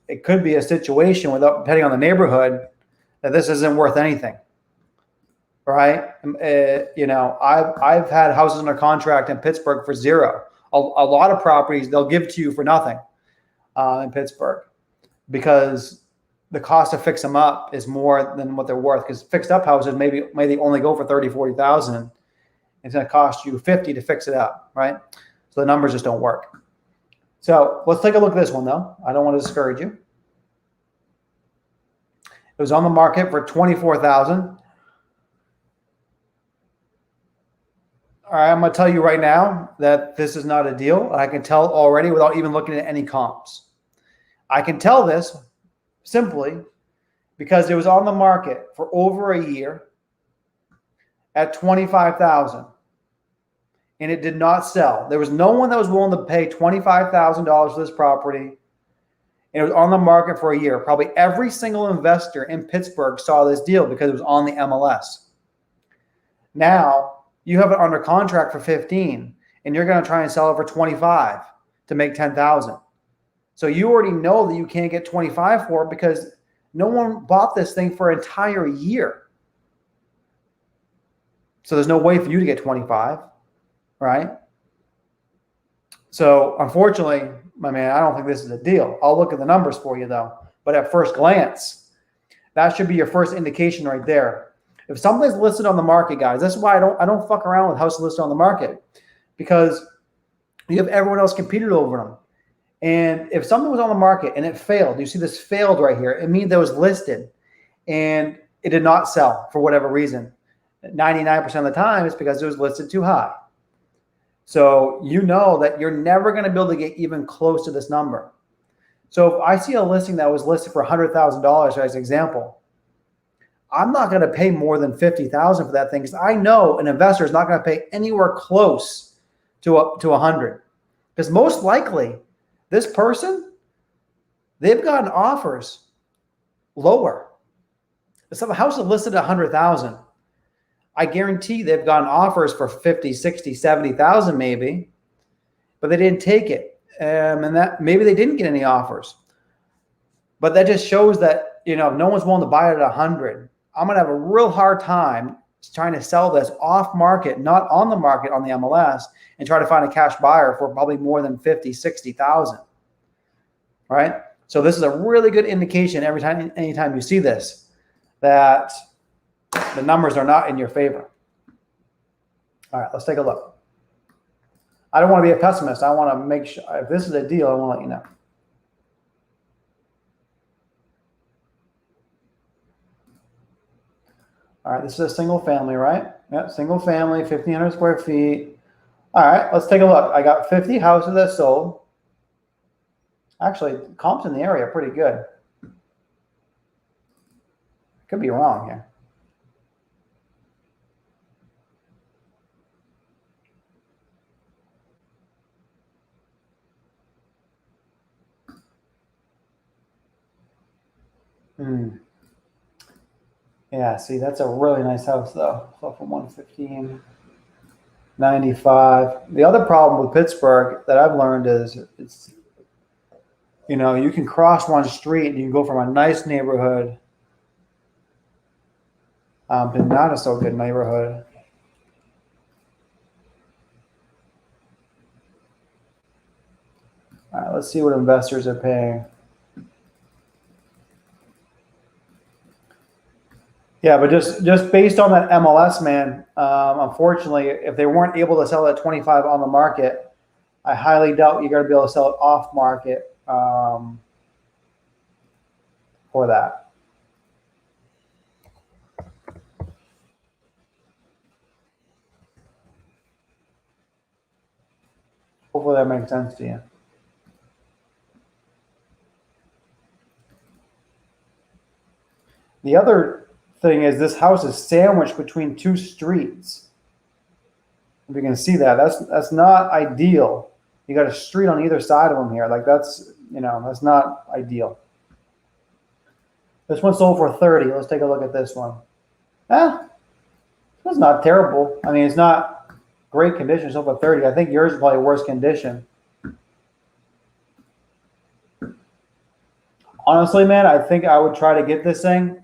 it could be a situation, without depending on the neighborhood, that this isn't worth anything. Right? I've had houses under contract in Pittsburgh for zero. A lot of properties they'll give to you for nothing in Pittsburgh because the cost to fix them up is more than what they're worth. Because fixed up houses maybe they only go for 30, 40,000. It's going to cost you 50 to fix it up, right? So the numbers just don't work. So let's take a look at this one though. I don't want to discourage you. It was on the market for 24,000. All right, I'm going to tell you right now that this is not a deal. I can tell already without even looking at any comps. I can tell this simply because it was on the market for over a year at 25,000, and it did not sell. There was no one that was willing to pay $25,000 for this property. And it was on the market for a year. Probably every single investor in Pittsburgh saw this deal because it was on the MLS. Now, you have it under contract for 15 and you're going to try and sell it for 25 to make 10,000. So you already know that you can't get 25 for it because no one bought this thing for an entire year. So there's no way for you to get 25, right? So unfortunately, my man, I don't think this is a deal. I'll look at the numbers for you though. But at first glance, that should be your first indication right there. If something's listed on the market, guys, that's why I don't fuck around with houses listed on the market, because you have everyone else competed over them. And if something was on the market and it failed, you see this failed right here, it means it was listed and it did not sell for whatever reason. 99% of the time, it's because it was listed too high. So you know that you're never going to be able to get even close to this number. So if I see a listing that was listed for $100,000 as an example, I'm not going to pay more than $50,000 for that thing because I know an investor is not going to pay anywhere close to 100. Because most likely, this person, they've gotten offers lower. If the house is listed at 100,000, I guarantee they've gotten offers for 50, 60, 70,000 maybe, but they didn't take it. And that maybe they didn't get any offers. But that just shows that, if no one's willing to buy it at 100, I'm going to have a real hard time trying to sell this off market, not on the market on the MLS, and try to find a cash buyer for probably more than 50, 60,000. Right? So this is a really good indication anytime you see this, that the numbers are not in your favor. All right, let's take a look. I don't want to be a pessimist. I want to make sure if this is a deal, I want to let you know. All right, this is a single family, right? Yep, single family, 1,500 square feet. All right, let's take a look. I got 50 houses that sold. Actually, comps in the area are pretty good. Could be wrong here. Yeah, see, that's a really nice house though. So from 115, 95. The other problem with Pittsburgh that I've learned is it's, you can cross one street and you can go from a nice neighborhood to not a so good neighborhood. All right, let's see what investors are paying. Yeah, but just based on that MLS, man, unfortunately, if they weren't able to sell at 25 on the market, I highly doubt you're going to be able to sell it off market for that. Hopefully that makes sense to you. The other thing is this house is sandwiched between two streets. If you can see that, that's not ideal. You got a street on either side of them here. Like that's not ideal. This one sold for 30. Let's take a look at this one. It's not terrible. I mean, it's not great condition. Sold for 30. I think yours is probably worse condition. Honestly, man, I think I would try to get this thing.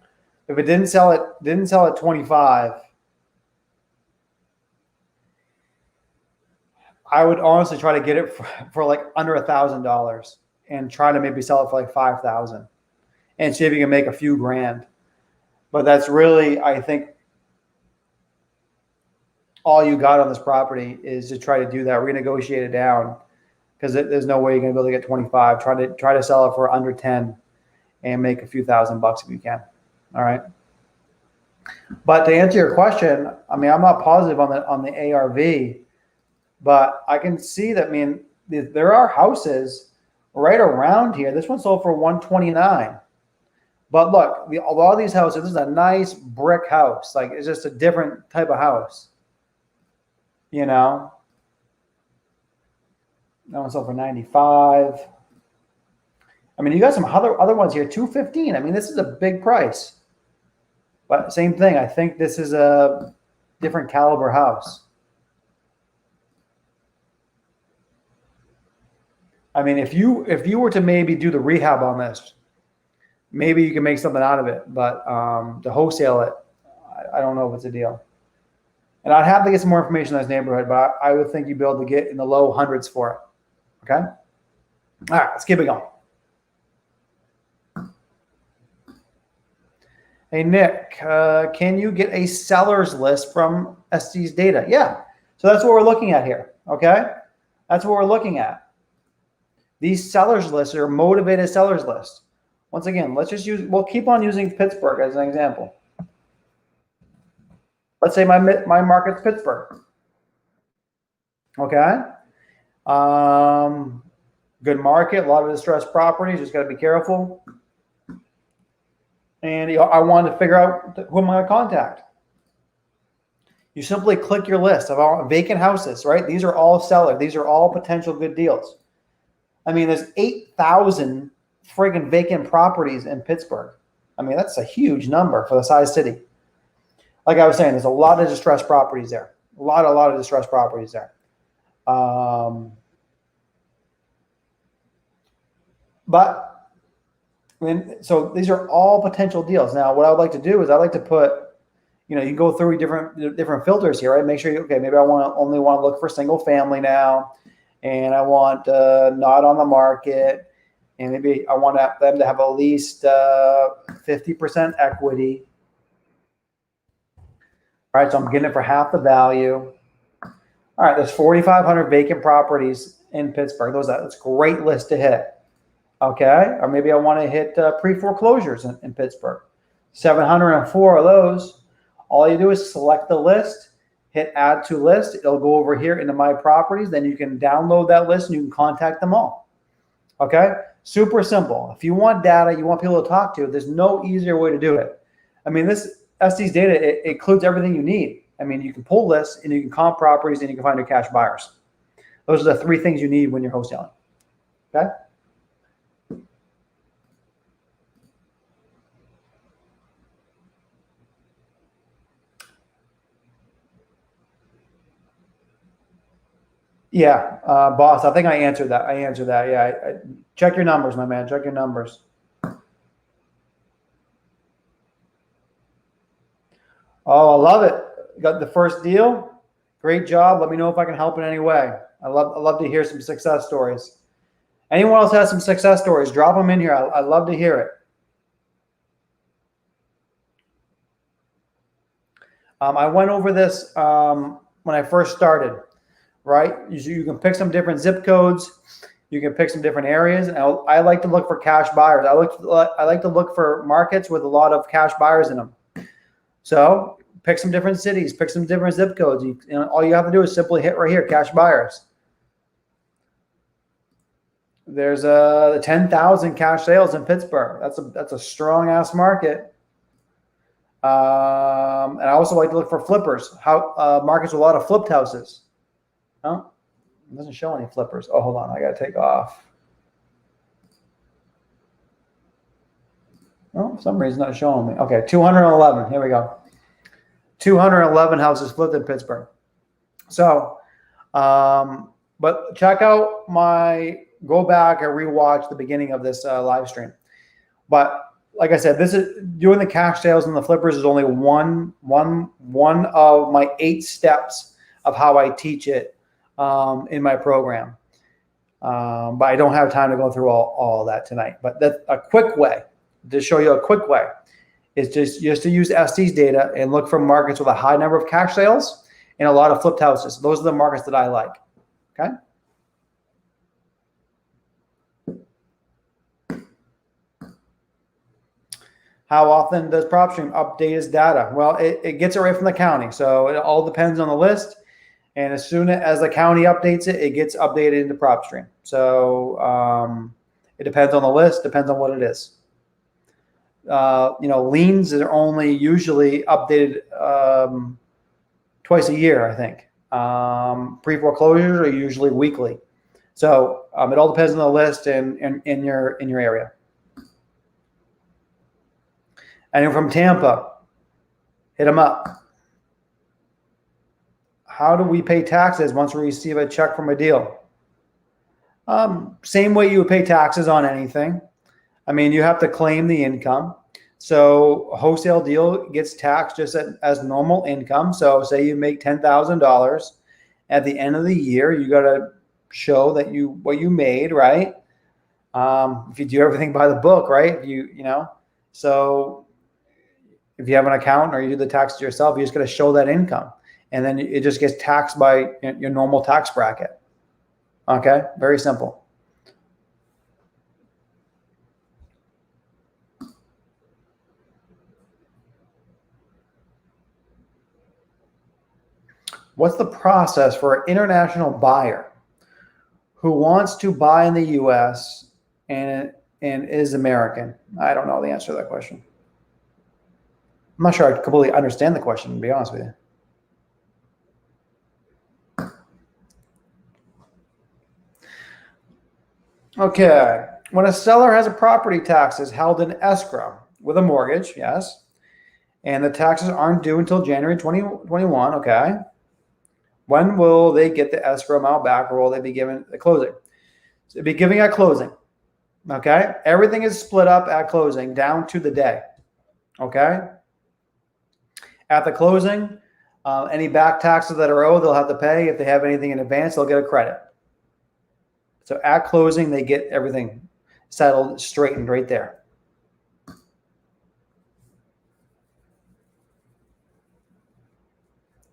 If it didn't sell at 25, I would honestly try to get it for like under $1,000 and try to maybe sell it for like 5,000 and see if you can make a few grand. But that's really, I think, all you got on this property is to try to do that, renegotiate it down, because there's no way you're going to be able to get 25. Try to sell it for under 10 and make a few $1,000 if you can. All right. But to answer your question, I mean, I'm not positive on the ARV, but I can see that. I mean, there are houses right around here. This one sold for 129. But look, a lot of these houses, this is a nice brick house. Like it's just a different type of house. That one sold for 95. I mean, you got some other ones here, 215. I mean, this is a big price. But same thing, I think this is a different caliber house. I mean, if you were to maybe do the rehab on this, maybe you can make something out of it. But to wholesale it, I don't know if it's a deal. And I'd have to get some more information on this neighborhood, but I would think you'd be able to get in the low hundreds for it. Okay? All right, let's keep it going. Hey, Nick, can you get a seller's list from Estes data? Yeah. So that's what we're looking at here. Okay? That's what we're looking at. These sellers lists are motivated sellers lists. Once again, we'll keep on using Pittsburgh as an example. Let's say my market's Pittsburgh. Okay. good market, a lot of distressed properties, just got to be careful. And I wanted to figure out who am I going to contact. You simply click your list of all vacant houses, right? These are all sellers. These are all potential good deals. I mean, there's 8,000 friggin' vacant properties in Pittsburgh. I mean, that's a huge number for the size city. Like I was saying, there's a lot of distressed properties there. A lot of distressed properties there. But so these are all potential deals. Now, what I would like to do is I like to put, you can go through different filters here, right? Make sure okay, maybe I only want to look for single family now, and I want not on the market, and maybe I want them to have at least 50% equity. All right, so I'm getting it for half the value. All right, there's 4,500 vacant properties in Pittsburgh. That's a great list to hit. Okay, or maybe I want to hit pre-foreclosures in Pittsburgh. 704 of those. All you do is select the list, hit add to list. It'll go over here into my properties. Then you can download that list and you can contact them all. Okay, super simple. If you want data, you want people to talk to, there's no easier way to do it. I mean, this Estes data, it includes everything you need. I mean, you can pull lists and you can comp properties and you can find your cash buyers. Those are the three things you need when you're wholesaling. Okay. Yeah, boss, I think I answered that. Yeah, check your numbers, my man. Check your numbers. Oh, I love it. Got the first deal. Great job. Let me know if I can help in any way. I love to hear some success stories. Anyone else has some success stories? Drop them in here. I love to hear it. I went over this when I first started. Right? You can pick some different zip codes. You can pick some different areas. And I like to look for cash buyers. I like to look for markets with a lot of cash buyers in them. So pick some different cities, pick some different zip codes. All you have to do is simply hit right here, cash buyers. There's 10,000 cash sales in Pittsburgh. That's a strong ass market. And I also like to look for flippers. Markets with a lot of flipped houses. No, it doesn't show any flippers. Oh, hold on. I got to take off. Oh, for some reason not showing me. Okay, 211. Here we go. 211 houses flipped in Pittsburgh. So, but check out go back and rewatch the beginning of this live stream. But like I said, this is doing the cash sales and the flippers is only one of my 8 steps of how I teach it in my program. But I don't have time to go through all of that tonight. But that's a quick way to show you a quick way is just to use Estes data and look for markets with a high number of cash sales and a lot of flipped houses. Those are the markets that I like. Okay. How often does PropStream update its data? Well, it gets it right from the county. So it all depends on the list. And as soon as the county updates it, it gets updated into PropStream. So it depends on the list, depends on what it is. Liens are only usually updated twice a year, I think. Pre-foreclosures are usually weekly. So it all depends on the list and in your area. And from Tampa, hit them up. How do we pay taxes once we receive a check from a deal? Same way you would pay taxes on anything. I mean, you have to claim the income. So a wholesale deal gets taxed just as normal income. So say you make $10,000 at the end of the year, you got to show that what you made, right? If you do everything by the book, right? So if you have an accountant or you do the taxes yourself, you just got to show that income. And then it just gets taxed by your normal tax bracket. Okay, very simple. What's the process for an international buyer who wants to buy in the U.S. and is American? I don't know the answer to that question. I'm not sure I completely understand the question, to be honest with you. Okay. When a seller has a property taxes held in escrow with a mortgage, yes, and the taxes aren't due until January 2021, okay, when will they get the escrow amount back, or will they be given at closing? So they'll be giving at closing, okay? Everything is split up at closing down to the day, okay? At the closing, any back taxes that are owed, they'll have to pay. If they have anything in advance, they'll get a credit. So at closing, they get everything settled, straightened right there.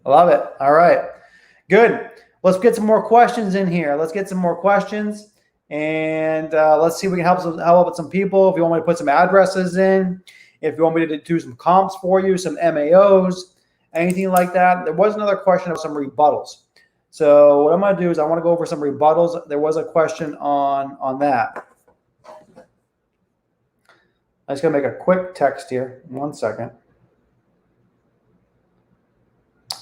I love it. All right. Good. Let's get some more questions in here. Let's get some more questions, and let's see if we can help out some people. If you want me to put some addresses in, if you want me to do some comps for you, some MAOs, anything like that. There was another question of some rebuttals. So what I'm going to do is I want to go over some rebuttals. There was a question on that. I'm just going to make a quick text here. 1 second.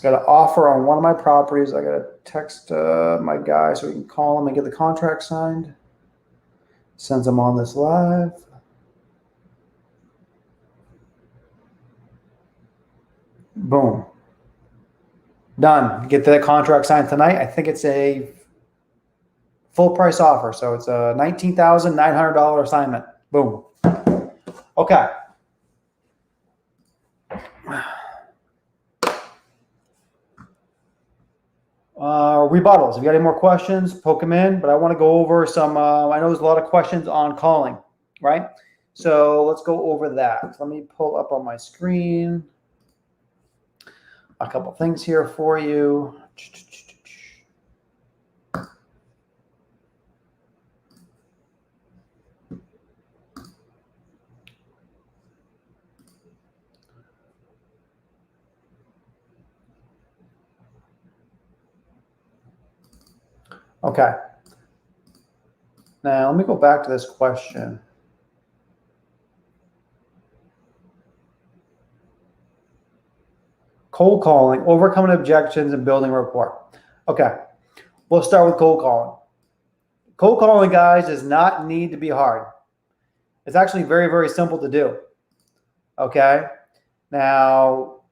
Got an offer on one of my properties. I got to text my guy so we can call him and get the contract signed. Since I'm on this live. Boom. Done. Get the contract signed tonight. I think it's a full price offer. So it's a $19,900 assignment. Boom. Okay. Rebuttals. If you got any more questions, poke them in. But I want to go over some. I know there's a lot of questions on calling, right? So let's go over that. Let me pull up on my screen a couple things here for you. Okay. Now let me go back to this question. Cold calling, overcoming objections, and building rapport. Okay. We'll start with cold calling. Cold calling, guys, does not need to be hard. It's actually very, very simple to do. Okay. Now,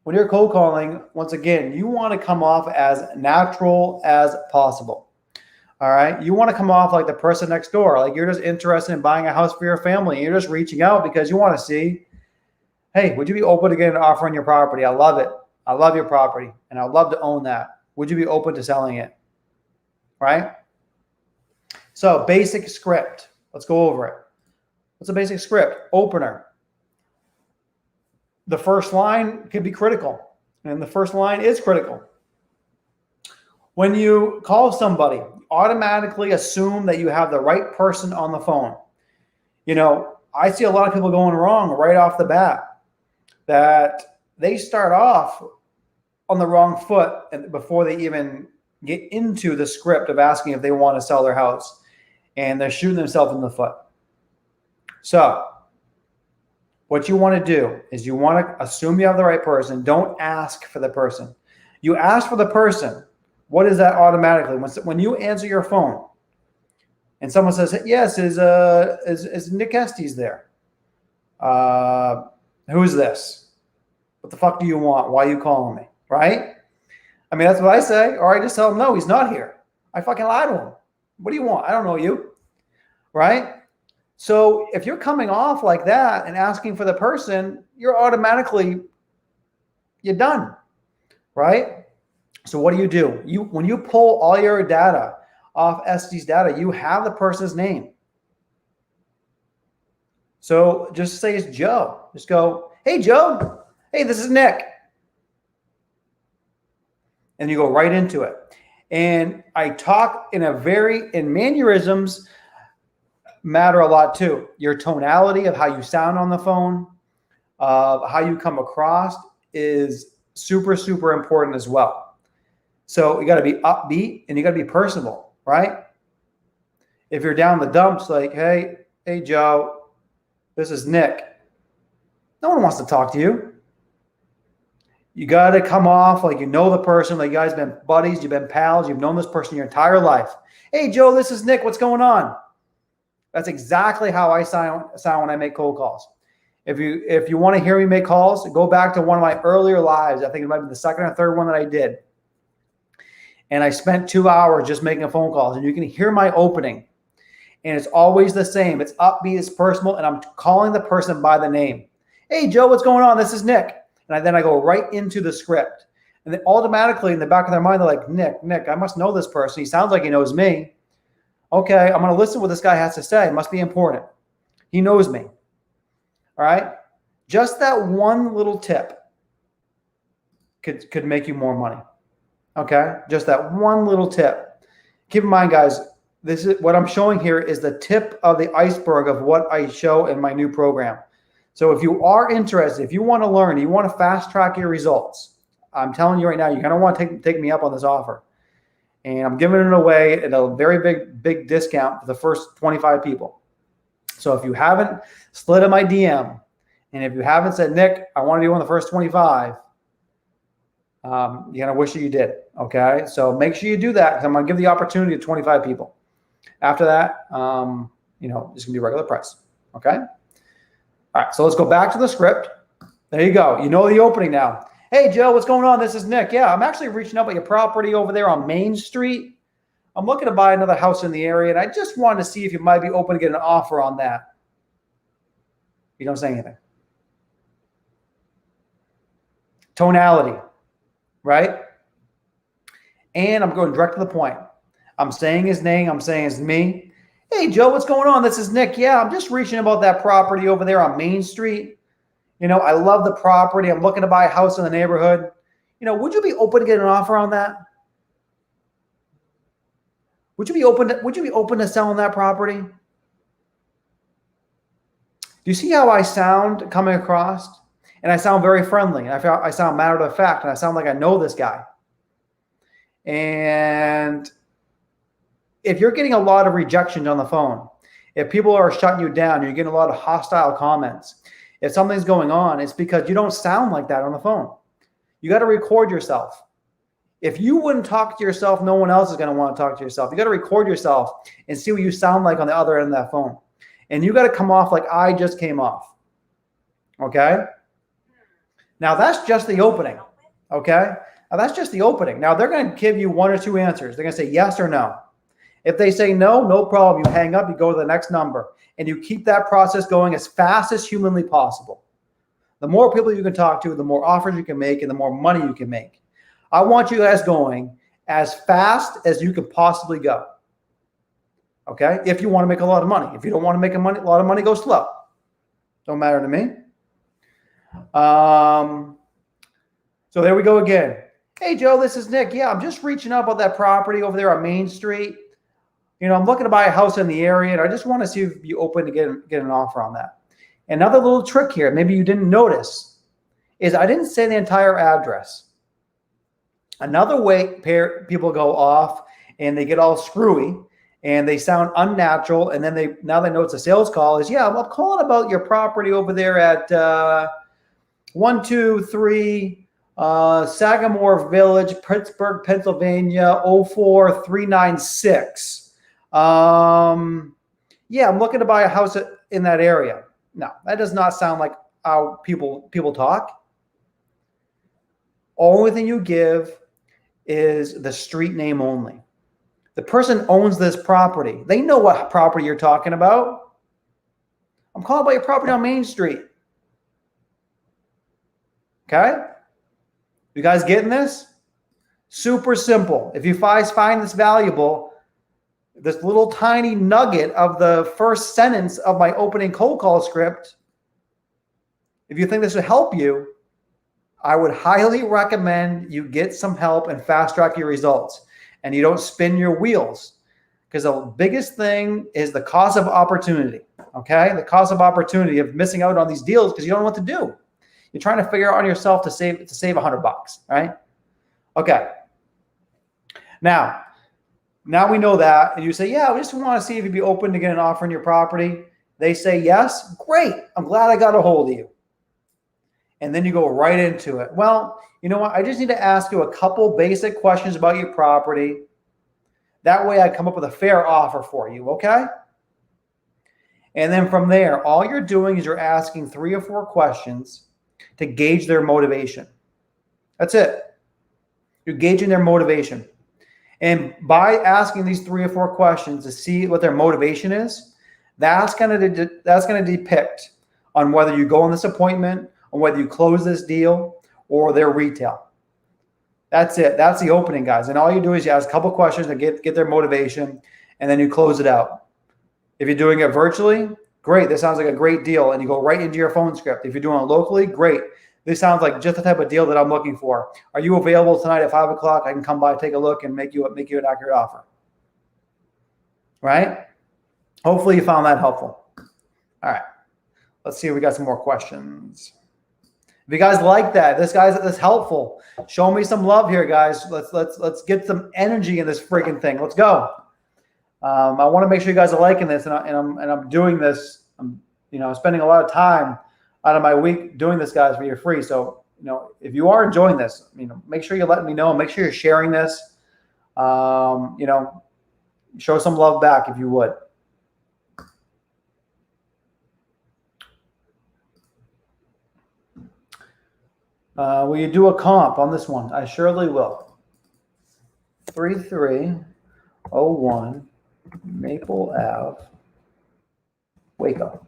when you're cold calling, once again, you want to come off as natural as possible. All right. You want to come off like the person next door, like you're just interested in buying a house for your family. You're just reaching out because you want to see, hey, would you be open to getting an offer on your property? I love it. I love your property and I'd love to own that. Would you be open to selling it? Right? So basic script. Let's go over it. What's a basic script? Opener. The first line could be critical, and the first line is critical. When you call somebody, automatically assume that you have the right person on the phone. You know, I see a lot of people going wrong right off the bat, that they start off on the wrong foot and before they even get into the script of asking if they want to sell their house, and they're shooting themselves in the foot. So what you want to do is you want to assume you have the right person. Don't ask for the person. You ask for the person. What is that automatically? When you answer your phone and someone says, yes, is Nick Estes there? Who's this? What the fuck do you want? Why are you calling me? Right? I mean, that's what I say. Or I just tell him, no, he's not here. I fucking lie to him. What do you want? I don't know you. Right? So if you're coming off like that and asking for the person, you're done. Right? So what do? When you pull all your data off Estes data, you have the person's name. So just say it's Joe. Just go, hey, Joe. Hey, this is Nick. And you go right into it. And I talk in mannerisms matter a lot too. Your tonality of how you sound on the phone, how you come across is super, super important as well. So you got to be upbeat and you got to be personable, right? If you're down the dumps, like, hey, Joe, this is Nick. No one wants to talk to you. You got to come off like you know the person, like you guys been buddies, you've been pals, you've known this person your entire life. Hey, Joe, this is Nick. What's going on? That's exactly how I sound when I make cold calls. If you want to hear me make calls, go back to one of my earlier lives. I think it might be the second or third one that I did. And I spent 2 hours just making phone calls, and you can hear my opening. And it's always the same. It's upbeat, it's personal, and I'm calling the person by the name. Hey, Joe, what's going on? This is Nick. And then I go right into the script. And then automatically in the back of their mind, they're like, Nick, I must know this person. He sounds like he knows me. Okay, I'm going to listen to what this guy has to say. It must be important. He knows me. All right? Just that one little tip could make you more money. Okay? Just that one little tip. Keep in mind, guys, this is what I'm showing here is the tip of the iceberg of what I show in my new program. So if you are interested, if you want to learn, you want to fast track your results, I'm telling you right now, you're going to want to take me up on this offer. And I'm giving it away at a very big discount for the first 25 people. So if you haven't slid in my DM, and if you haven't said, Nick, I want to do one of the first 25, you're going to wish that you did. Okay. So make sure you do that, because I'm going to give the opportunity to 25 people. After that, it's going to be regular price. Okay. All right, so let's go back to the script. There you go. You know the opening now. Hey, Joe, what's going on? This is Nick. Yeah, I'm actually reaching out at your property over there on Main Street. I'm looking to buy another house in the area, and I just wanted to see if you might be open to get an offer on that. You don't say anything. Tonality, right? And I'm going direct to the point. I'm saying his name. I'm saying it's me. Hey, Joe, what's going on? This is Nick. Yeah, I'm just reaching about that property over there on Main Street. I love the property. I'm looking to buy a house in the neighborhood. Would you be open to getting an offer on that? Would you be open to selling that property? Do you see how I sound coming across? And I sound very friendly. I sound matter of fact, and I sound like I know this guy. And if you're getting a lot of rejections on the phone, if people are shutting you down, you're getting a lot of hostile comments, if something's going on, it's because you don't sound like that on the phone. You got to record yourself. If you wouldn't talk to yourself, no one else is going to want to talk to yourself. You got to record yourself and see what you sound like on the other end of that phone. And you got to come off like I just came off. Okay? Now that's just the opening. Okay? Now that's just the opening. Now they're going to give you one or two answers. They're going to say yes or no. If they say no, no problem. You hang up, you go to the next number, and you keep that process going as fast as humanly possible. The more people you can talk to, the more offers you can make, and the more money you can make. I want you guys going as fast as you can possibly go. Okay? If you want to make a lot of money. If you don't want to make a lot of money, go slow. Don't matter to me. So there we go again. Hey, Joe, this is Nick. Yeah, I'm just reaching out about that property over there on Main Street. I'm looking to buy a house in the area, and I just want to see if you're open to get an offer on that. Another little trick here, maybe you didn't notice, is I didn't say the entire address. Another way people go off and they get all screwy and they sound unnatural, and then now they know it's a sales call, is, yeah, I'm calling about your property over there at 123 Sagamore Village, Pittsburgh, Pennsylvania, 04396. Yeah, I'm looking to buy a house in that area. No, that does not sound like how people talk. Only thing you give is the street name only. The person owns this property. They know what property you're talking about. I'm calling about your property on Main Street. Okay? You guys getting this? Super simple. If you find this valuable, this little tiny nugget of the first sentence of my opening cold call script, if you think this would help you, I would highly recommend you get some help and fast track your results, and you don't spin your wheels, because the biggest thing is the cost of opportunity. Okay? The cost of opportunity of missing out on these deals because you don't know what to do. You're trying to figure out on yourself to save $100, right? Okay. Now, Now we know that, and you say, yeah, we just want to see if you'd be open to get an offer on your property. They say yes. Great. I'm glad I got a hold of you. And then you go right into it. Well, you know what? I just need to ask you a couple basic questions about your property. That way I come up with a fair offer for you, okay? And then from there, all you're doing is you're asking 3 or 4 questions to gauge their motivation. That's it. You're gauging their motivation. And by asking these 3 or 4 questions to see what their motivation is, that's going to depict on whether you go on this appointment, on whether you close this deal, or their retail. That's it. That's the opening, guys. And all you do is you ask a couple questions to get their motivation, and then you close it out. If you're doing it virtually, great. This sounds like a great deal, and you go right into your phone script. If you're doing it locally, great. This sounds like just the type of deal that I'm looking for. Are you available tonight at 5 o'clock? I can come by, take a look, and make you an accurate offer. Right? Hopefully you found that helpful. All right. Let's see if we got some more questions. If you guys like that, this helpful. Show me some love here, guys. Let's get some energy in this freaking thing. Let's go. I want to make sure you guys are liking this, and I'm doing this. I'm spending a lot of time out of my week doing this, guys, for you free. So if you are enjoying this, make sure you're letting me know. Make sure you're sharing this. Show some love back if you would. Will you do a comp on this one? I surely will. 3301 Maple Ave, Waco.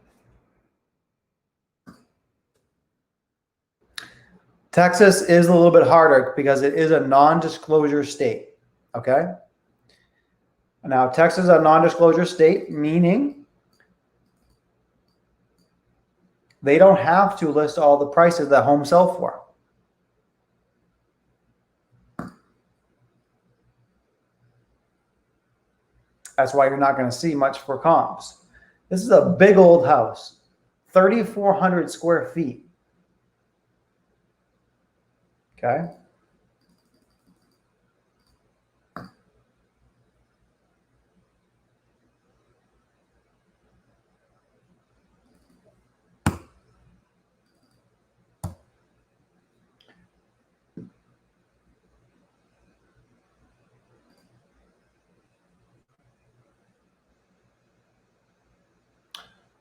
Texas is a little bit harder because it is a non-disclosure state, okay? Now, Texas is a non-disclosure state, meaning they don't have to list all the prices that homes sell for. That's why you're not going to see much for comps. This is a big old house, 3,400 square feet. Okay.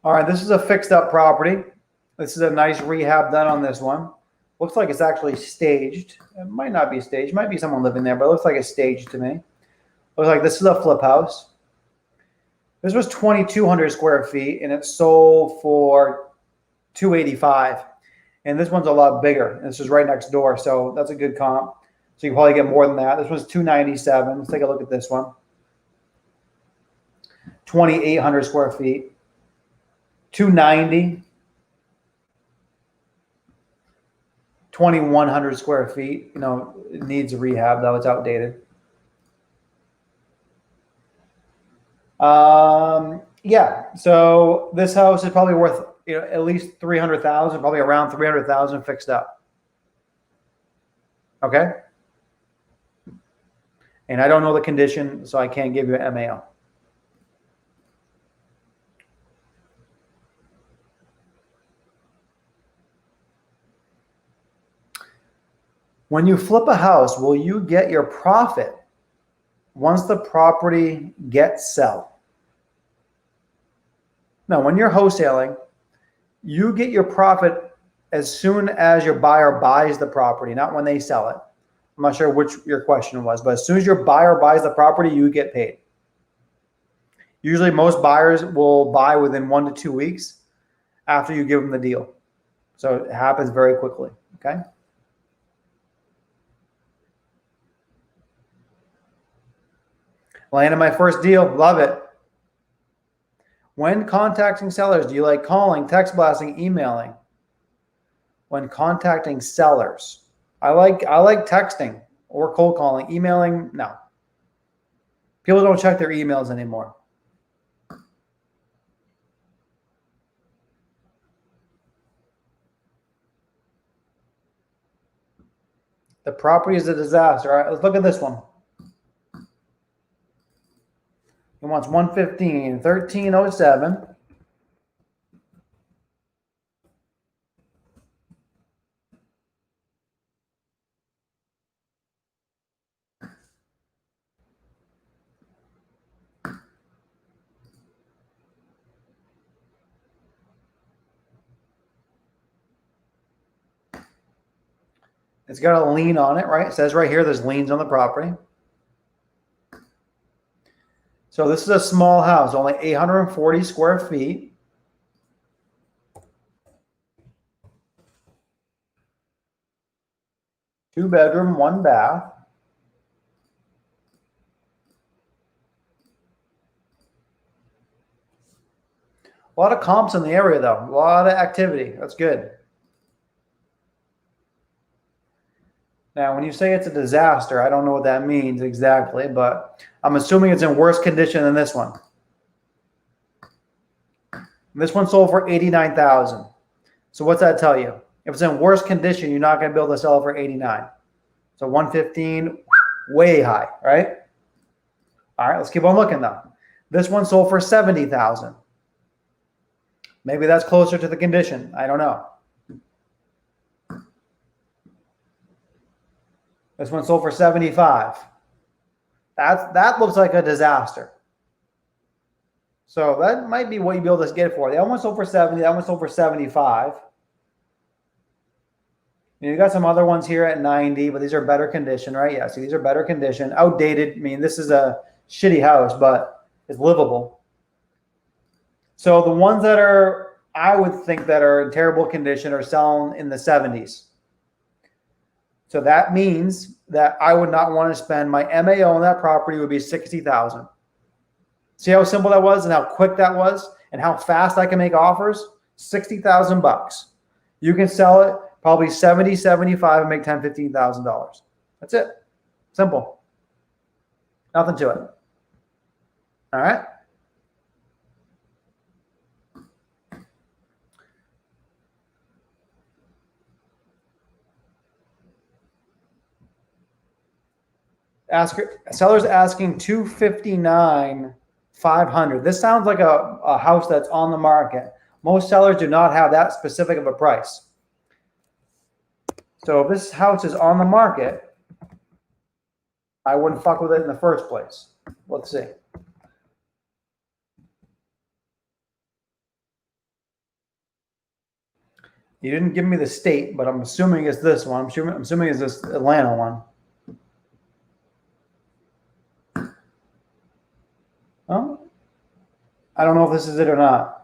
All right, this is a fixed up property. This is a nice rehab done on this one. Looks like it's actually staged. It might not be staged. It might be someone living there, but it looks like it's staged to me. Looks like this is a flip house. This was 2,200 square feet, and it sold for $285. And this one's a lot bigger. This is right next door, so that's a good comp. So you probably get more than that. This one's $297. Let's take a look at this one. 2,800 square feet. $290. 2,100 square feet. It needs a rehab though. It's outdated. Yeah. So this house is probably worth at least $300,000, probably around $300,000 fixed up. Okay. And I don't know the condition, so I can't give you an MAO. When you flip a house, will you get your profit once the property gets sold? No, when you're wholesaling, you get your profit as soon as your buyer buys the property, not when they sell it. I'm not sure which your question was, but as soon as your buyer buys the property, you get paid. Usually most buyers will buy within 1 to 2 weeks after you give them the deal. So it happens very quickly, okay? Landed my first deal, love it. When contacting sellers, do you like calling, text blasting, emailing? When contacting sellers, I like texting or cold calling. Emailing, no. People don't check their emails anymore. The property is a disaster. All right, let's look at this one. He wants 115, 1307. It's got a lien on it, right? It says right here there's liens on the property. So this is a small house, only 840 square feet. Two bedroom, one bath. A lot of comps in the area though. A lot of activity. That's good. Now, when you say it's a disaster, I don't know what that means exactly, but I'm assuming it's in worse condition than this one. This one sold for $89,000. So what's that tell you? If it's in worse condition, you're not going to be able to sell it for 89. So 115, way high, right? All right, let's keep on looking though. This one sold for 70,000. Maybe that's closer to the condition. I don't know. This one sold for 75. That looks like a disaster. So that might be what you'd be able to get it for. That one sold for 70. That one sold for 75. You got some other ones here at 90, but these are better condition, right? Yeah, see, these are better condition. Outdated. I mean, this is a shitty house, but it's livable. So the ones that are, I would think that are in terrible condition are selling in the 70s. So that means that I would not want to spend, my MAO on that property would be 60,000. See how simple that was and how quick that was and how fast I can make offers? 60,000 bucks. You can sell it probably 70, 75 and make $10,000, $15,000. That's it. Simple. Nothing to it. All right. Seller's asking $259,500. This sounds like a house that's on the market. Most sellers do not have that specific of a price. So if this house is on the market, I wouldn't fuck with it in the first place. Let's see. You didn't give me the state, but I'm assuming it's this one. I'm assuming it's this Atlanta one. Oh, I don't know if this is it or not.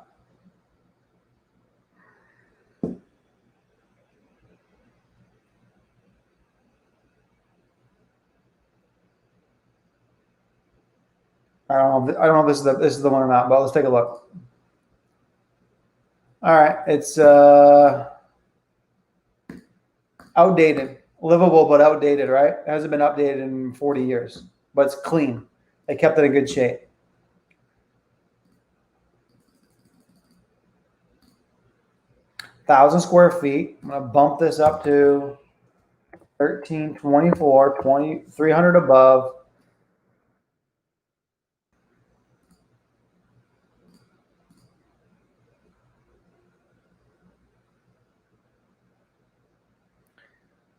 I don't know if this is the one or not, but let's take a look. All right, it's outdated, livable but outdated, right? It hasn't been updated in 40 years, but it's clean. They kept it in good shape. Thousand square feet. I'm gonna bump this up to 13, 24, 20, 300 above.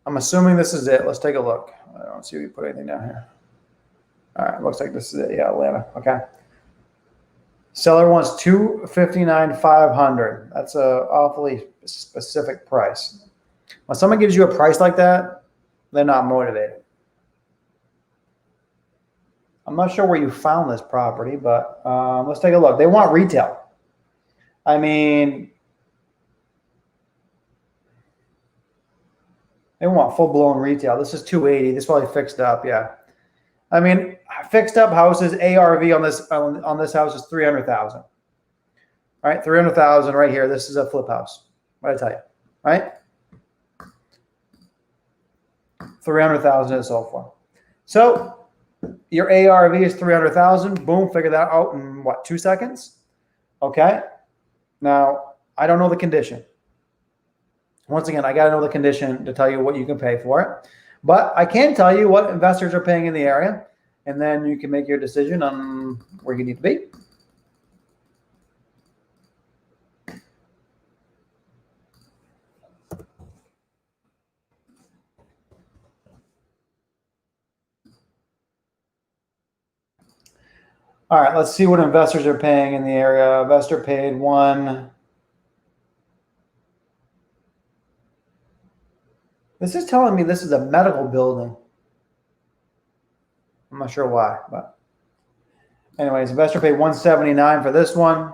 I'm assuming this is it. Let's take a look. I don't see if we put anything down here. All right, looks like this is it. Yeah, Atlanta. Okay. Seller wants $259,500. That's a awfully specific price. When someone gives you a price like that, they're not motivated. I'm not sure where you found this property, but let's take a look. They want retail. I mean, they want full-blown retail. This is 280. This is probably fixed up, yeah. I mean, fixed up houses, ARV on this house is 300,000. All right, 300,000 right here. This is a flip house. What did I tell you, right? 300,000 is sold for. So your ARV is 300,000. Boom, figure that out in what, 2 seconds? Okay. Now I don't know the condition. Once again, I got to know the condition to tell you what you can pay for it. But I can tell you what investors are paying in the area. and then you can make your decision on where you need to be. All right, let's see what investors are paying in the area. Investor paid one. This is telling me this is a medical building. I'm not sure why, but anyways, investor paid 179 for this one.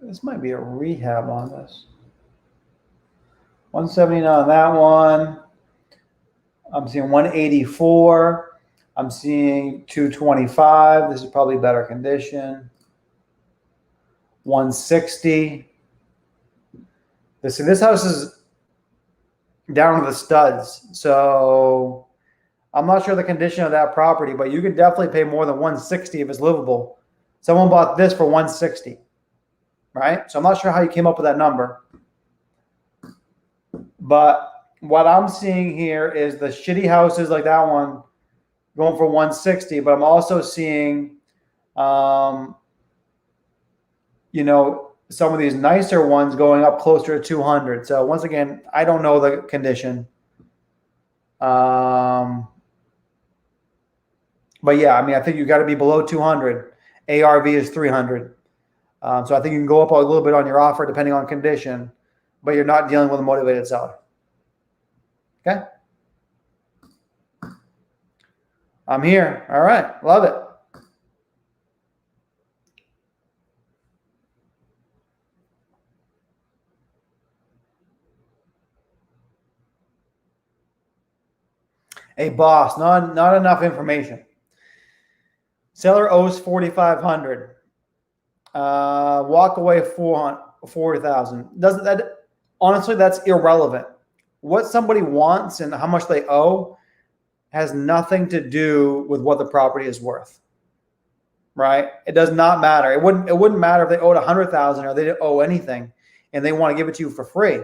This might be a rehab on this. 179 on that one. I'm seeing 184. I'm seeing 225. This is probably better condition. 160. This house is down to the studs. So I'm not sure the condition of that property, but you could definitely pay more than 160 if it's livable. Someone bought this for 160, right? So I'm not sure how you came up with that number. But what I'm seeing here is the shitty houses like that one going for 160, but I'm also seeing, you know, some of these nicer ones going up closer to 200. So once again, I don't know the condition. But yeah, I mean, I think you got to be below 200. ARV is 300. So I think you can go up a little bit on your offer depending on condition, but you're not dealing with a motivated seller. Okay. I'm here. All right. Love it. Hey, boss, not enough information. Seller owes 4,500. Walk away 4,000. Doesn't that, honestly, that's irrelevant. What somebody wants and how much they owe has nothing to do with what the property is worth. Right? It does not matter. It wouldn't matter if they owed 100,000 or they didn't owe anything and they want to give it to you for free.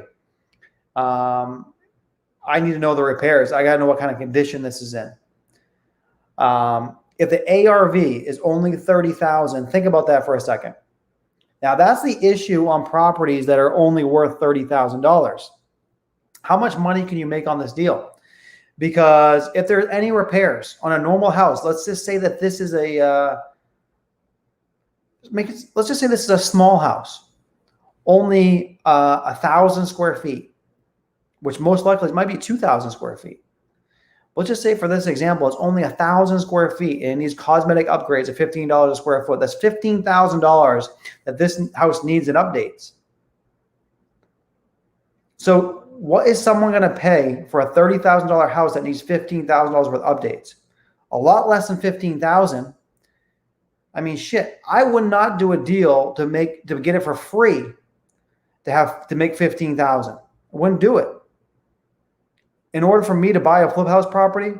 I need to know the repairs. I got to know what kind of condition this is in. If the ARV is only 30,000, think about that for a second. Now that's the issue on properties that are only worth $30,000. How much money can you make on this deal? Because if there's any repairs on a normal house, let's just say that this is let's just say this is a small house, only 1,000 square feet, which most likely might be 2,000 square feet. Let's just say for this example, it's only 1,000 square feet and needs cosmetic upgrades of $15 a square foot. That's $15,000 that this house needs in updates. So what is someone going to pay for a $30,000 house that needs $15,000 worth of updates? A lot less than $15,000. I mean, shit, I would not do a deal to get it for free to make $15,000. I wouldn't do it. In order for me to buy a flip house property,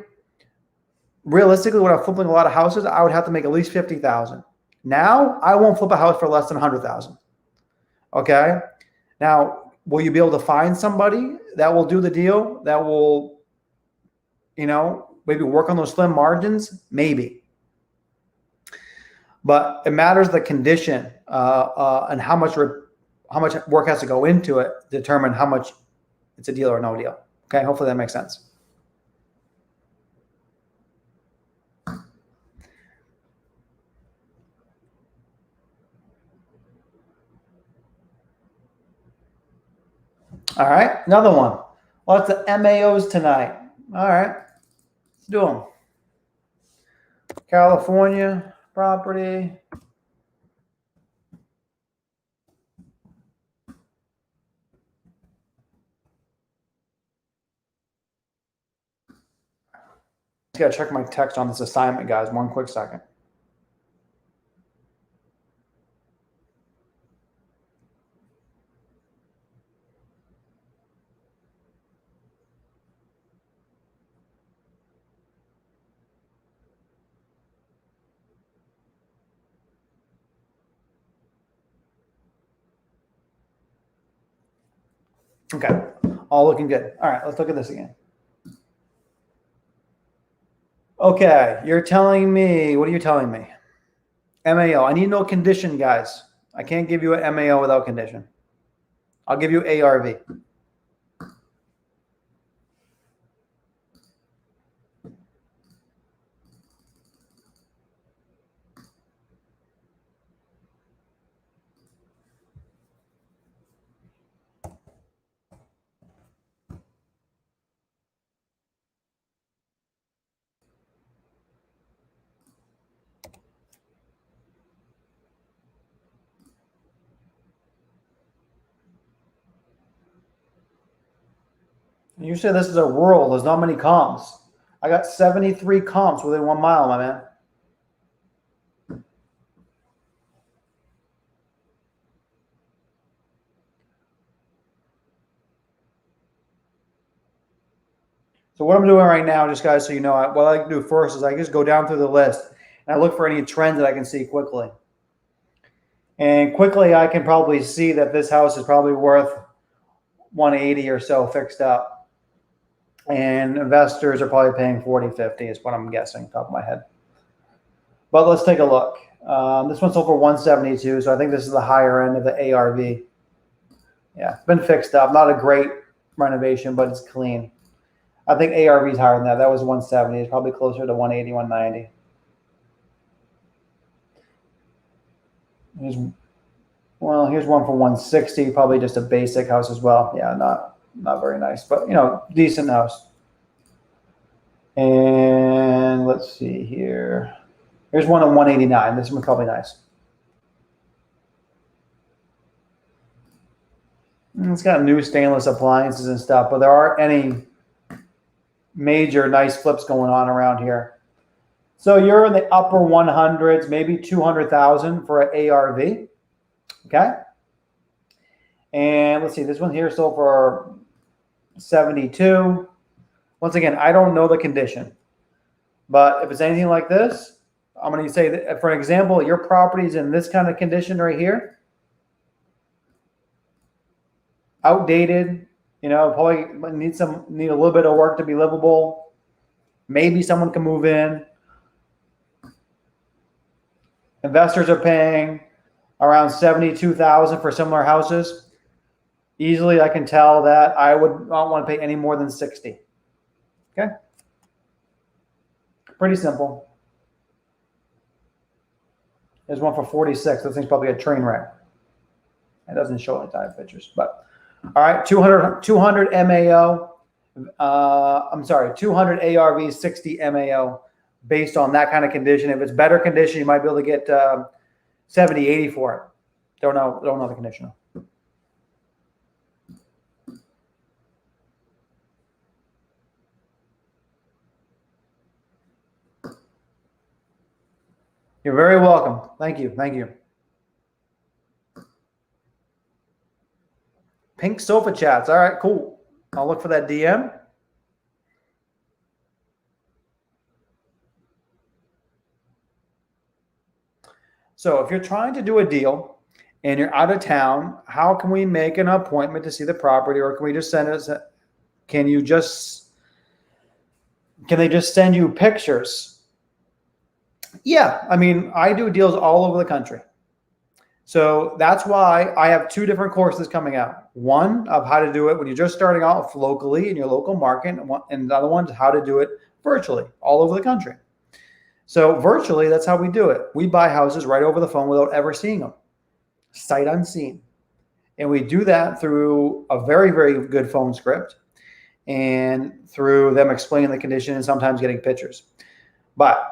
realistically, when I'm flipping a lot of houses, I would have to make at least $50,000. Now, I won't flip a house for less than $100,000. Okay. Now, will you be able to find somebody that will do the deal, that will, you know, maybe work on those slim margins? Maybe. But it matters the condition and how much work has to go into it to determine how much it's a deal or no deal. Okay, hopefully that makes sense. All right, another one. Lots of MAOs tonight. All right, let's do them. California property. Just gotta check my text on this assignment, guys. One quick second. Okay, all looking good. All right, let's look at this again. Okay, you're telling me, what are you telling me? MAO. I need no condition, guys. I can't give you an MAO without condition. I'll give you ARV. You say this is a rural. There's not many comps. I got 73 comps within 1 mile, my man. So what I'm doing right now, just guys, so you know, what I can do first is I just go down through the list and I look for any trends that I can see quickly. And quickly, I can probably see that this house is probably worth 180 or so fixed up. And investors are probably paying 40, 50 is what I'm guessing, top of my head. But let's take a look. This one's sold for 172, so I think this is the higher end of the ARV. Yeah, it's been fixed up. Not a great renovation, but it's clean. I think ARV is higher than that. That was 170. It's probably closer to 180, 190. Here's one for 160. Probably just a basic house as well. Yeah, not very nice, but decent house. And let's see here. Here's one at 189. This one's probably nice. It's got new stainless appliances and stuff, but there aren't any major nice flips going on around here. So you're in the upper 100s, maybe 200,000 for an ARV. Okay. And let's see, this one here sold for 72. Once again, I don't know the condition, but if it's anything like this, I'm going to say that, for an example, your property is in this kind of condition right here, outdated, probably need a little bit of work to be livable. Maybe someone can move in. Investors are paying around 72,000 for similar houses. Easily, I can tell that I would not want to pay any more than 60. Okay. Pretty simple. There's one for 46. This thing's probably a train wreck. It doesn't show any type of pictures, but all right, 200 MAO. I'm sorry, 200 ARV, 60 MAO based on that kind of condition. If it's better condition, you might be able to get 70, 80 for it. Don't know the condition. You're very welcome. Thank you. Thank you. Pink sofa chats. All right, cool. I'll look for that DM. So if you're trying to do a deal and you're out of town, how can we make an appointment to see the property, or can we just send us? Can they just send you pictures? Yeah, I mean, I do deals all over the country. So that's why I have 2 different courses coming out. One of how to do it when you're just starting off locally in your local market, and the other one is how to do it virtually all over the country. So virtually, that's how we do it. We buy houses right over the phone without ever seeing them, sight unseen. And we do that through a very, very good phone script and through them explaining the condition and sometimes getting pictures. But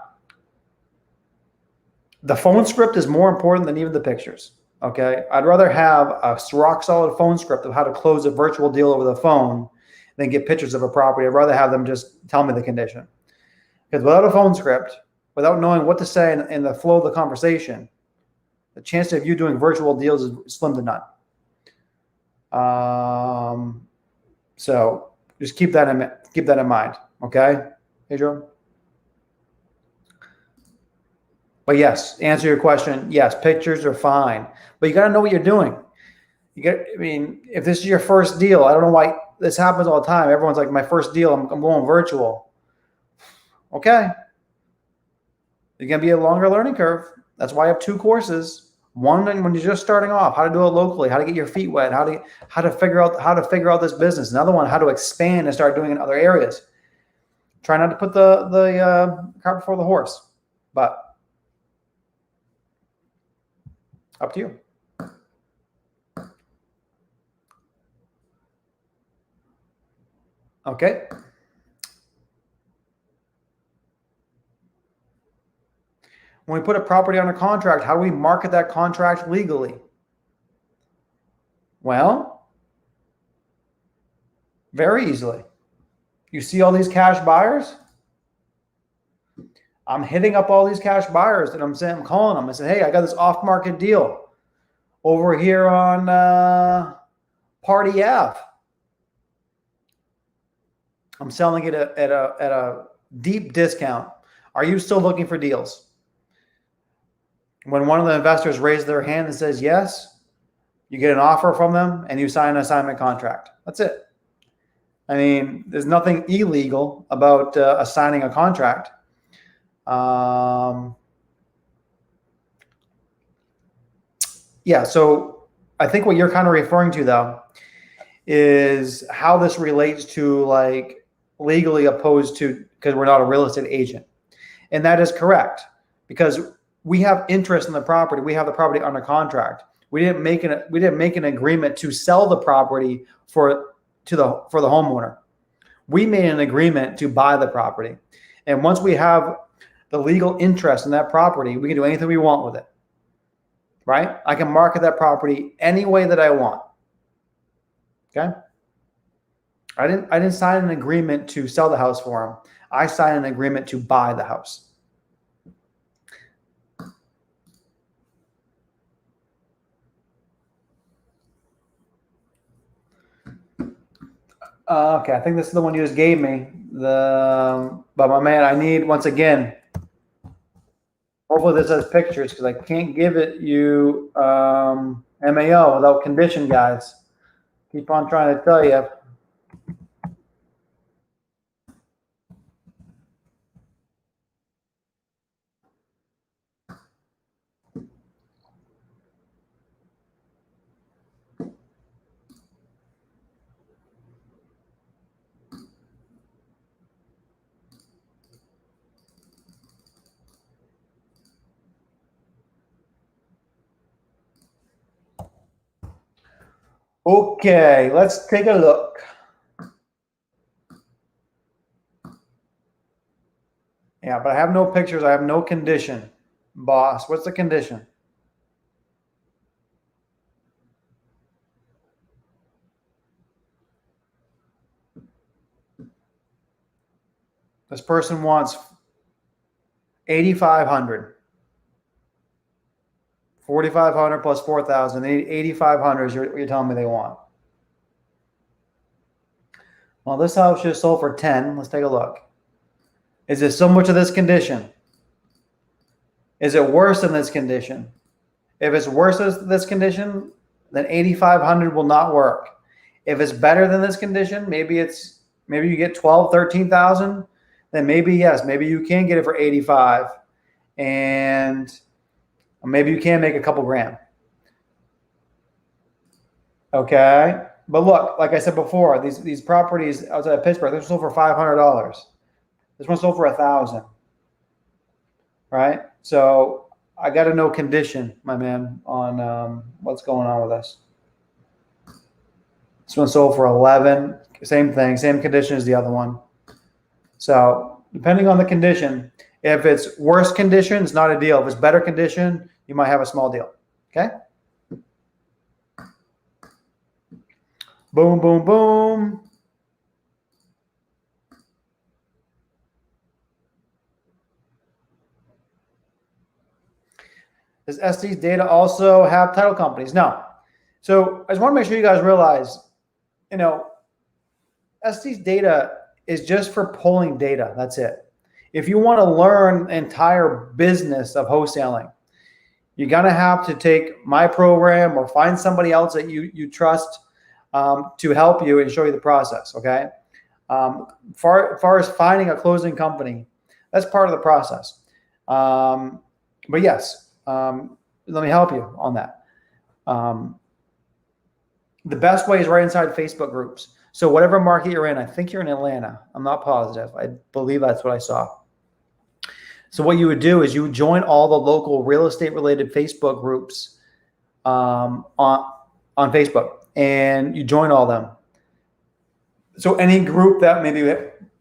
the phone script is more important than even the pictures. Okay. I'd rather have a rock solid phone script of how to close a virtual deal over the phone than get pictures of a property. I'd rather have them just tell me the condition. Because without a phone script, without knowing what to say in the flow of the conversation, the chance of you doing virtual deals is slim to none. So just keep that in mind. Okay. Hey, Joe. But yes, answer your question. Yes, pictures are fine, but you got to know what you're doing. If this is your first deal, I don't know why this happens all the time. Everyone's like, my first deal, I'm going virtual. Okay. It's going to be a longer learning curve. That's why I have 2 courses. One when you're just starting off, how to do it locally, how to get your feet wet, how to figure out this business. Another one, how to expand and start doing it in other areas. Try not to put the cart before the horse, but up to you. Okay. When we put a property under contract, how do we market that contract legally? Well, very easily. You see all these cash buyers? I'm hitting up all these cash buyers and I'm calling them. I said, hey, I got this off-market deal over here on Party Ave. I'm selling it at a deep discount. Are you still looking for deals? When one of the investors raises their hand and says yes, you get an offer from them and you sign an assignment contract. That's it. I mean, there's nothing illegal about assigning a contract. Yeah, so I think what you're kind of referring to, though, is how this relates to like legally opposed to, because we're not a real estate agent. And that is correct, because we have interest in the property. We have the property under contract. We didn't make an agreement to sell the property for the homeowner. We made an agreement to buy the property. And once we have the legal interest in that property, we can do anything we want with it. Right? I can market that property any way that I want. Okay? I didn't sign an agreement to sell the house for him. I signed an agreement to buy the house. Okay, I think this is the one you just gave me. But my man, I need, once again, hopefully this has pictures, because I can't give it you MAO without condition, guys. Keep on trying to tell you. Okay, let's take a look. Yeah, but I have no pictures. I have no condition. Boss, what's the condition? This person wants 8,500. 4,500 plus 4,000. 8,500 is you're telling me they want. Well, this house just sold for 10. Let's take a look. Is it so much of this condition? Is it worse than this condition? If it's worse than this condition, then 8,500 will not work. If it's better than this condition, maybe you get 12, 13,000, then maybe yes, maybe you can get it for 85, and maybe you can make a couple grand. Okay, but look, like I said before, these properties outside of Pittsburgh, they're sold for $500. This one sold for 1,000. Right? So I got to know condition, my man, on what's going on with this. This one sold for 11. Same thing, same condition as the other one. So depending on the condition, if it's worse condition, it's not a deal. If it's better condition, you might have a small deal. Okay? Boom, boom, boom. Does Estes data also have title companies? No. So I just want to make sure you guys realize, Estes data is just for pulling data. That's it. If you want to learn the entire business of wholesaling, you're going to have to take my program or find somebody else that you trust to help you and show you the process. Okay. Far as finding a closing company, that's part of the process. But yes, let me help you on that. The best way is right inside Facebook groups. So whatever market you're in, I think you're in Atlanta. I'm not positive. I believe that's what I saw. So what you would do is you would join all the local real estate related Facebook groups on Facebook, and you join all them. So any group that maybe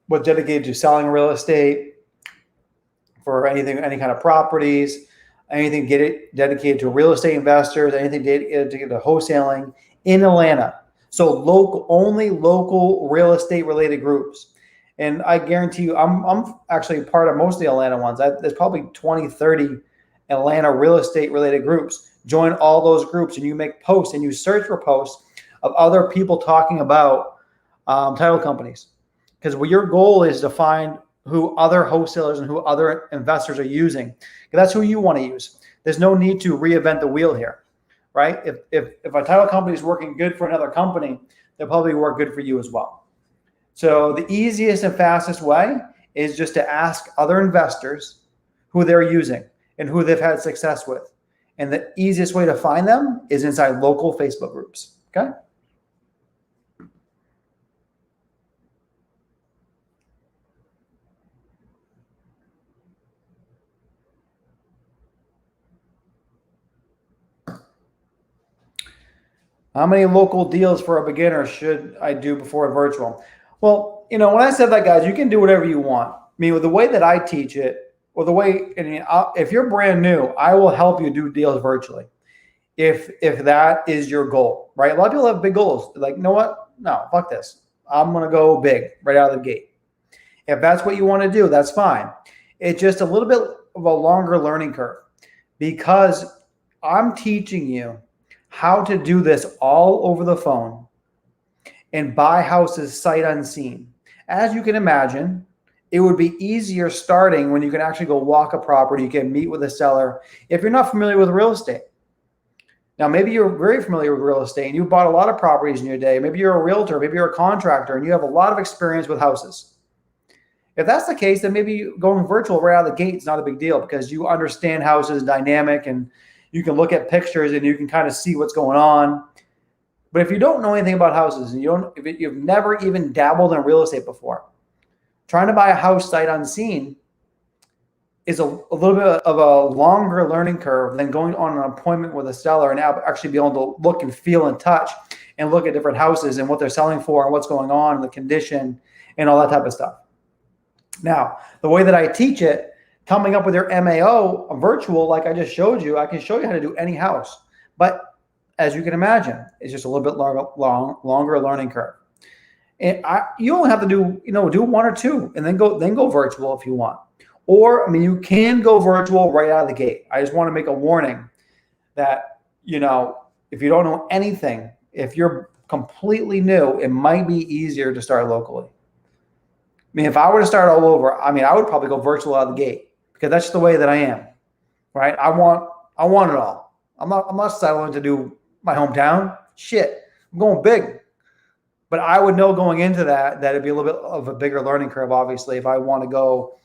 was dedicated to selling real estate, for anything, any kind of properties, anything dedicated to real estate investors, anything dedicated to wholesaling in Atlanta. So only local real estate related groups. And I guarantee you, I'm actually part of most of the Atlanta ones. There's probably 20, 30 Atlanta real estate related groups. Join all those groups and you make posts and you search for posts of other people talking about title companies. Because your goal is to find who other wholesalers and who other investors are using. That's who you want to use. There's no need to reinvent the wheel here, right? If a title company is working good for another company, they'll probably work good for you as well. So the easiest and fastest way is just to ask other investors who they're using and who they've had success with. And the easiest way to find them is inside local Facebook groups, okay? How many local deals for a beginner should I do before a virtual? Well, when I said that, guys, you can do whatever you want. I mean, with the way that I teach it, or the way, if you're brand new, I will help you do deals virtually. If that is your goal, right? A lot of people have big goals. Like, you know what? No, fuck this. I'm going to go big right out of the gate. If that's what you want to do, that's fine. It's just a little bit of a longer learning curve because I'm teaching you how to do this all over the phone and buy houses sight unseen. As you can imagine, it would be easier starting when you can actually go walk a property, you can meet with a seller if you're not familiar with real estate. Now, maybe you're very familiar with real estate and you bought a lot of properties in your day. Maybe you're a realtor, maybe you're a contractor, and you have a lot of experience with houses. If that's the case, then maybe going virtual right out of the gate is not a big deal because you understand houses, dynamic, and you can look at pictures and you can kind of see what's going on. But if you don't know anything about houses and you've never even dabbled in real estate before, trying to buy a house sight unseen is a little bit of a longer learning curve than going on an appointment with a seller and actually be able to look and feel and touch and look at different houses and what they're selling for and what's going on and the condition and all that type of stuff. Now, the way that I teach it, coming up with your MAO virtual, like I just showed you, I can show you how to do any house. But as you can imagine, it's just a little bit longer learning curve. And you only have to do one or two and then go virtual if you want. Or, you can go virtual right out of the gate. I just want to make a warning that, if you don't know anything, if you're completely new, it might be easier to start locally. If I were to start all over, I would probably go virtual out of the gate because that's the way that I am, right? I want it all. I'm not settling to do my hometown. Shit, I'm going big. But I would know going into that it'd be a little bit of a bigger learning curve, obviously, if I want to go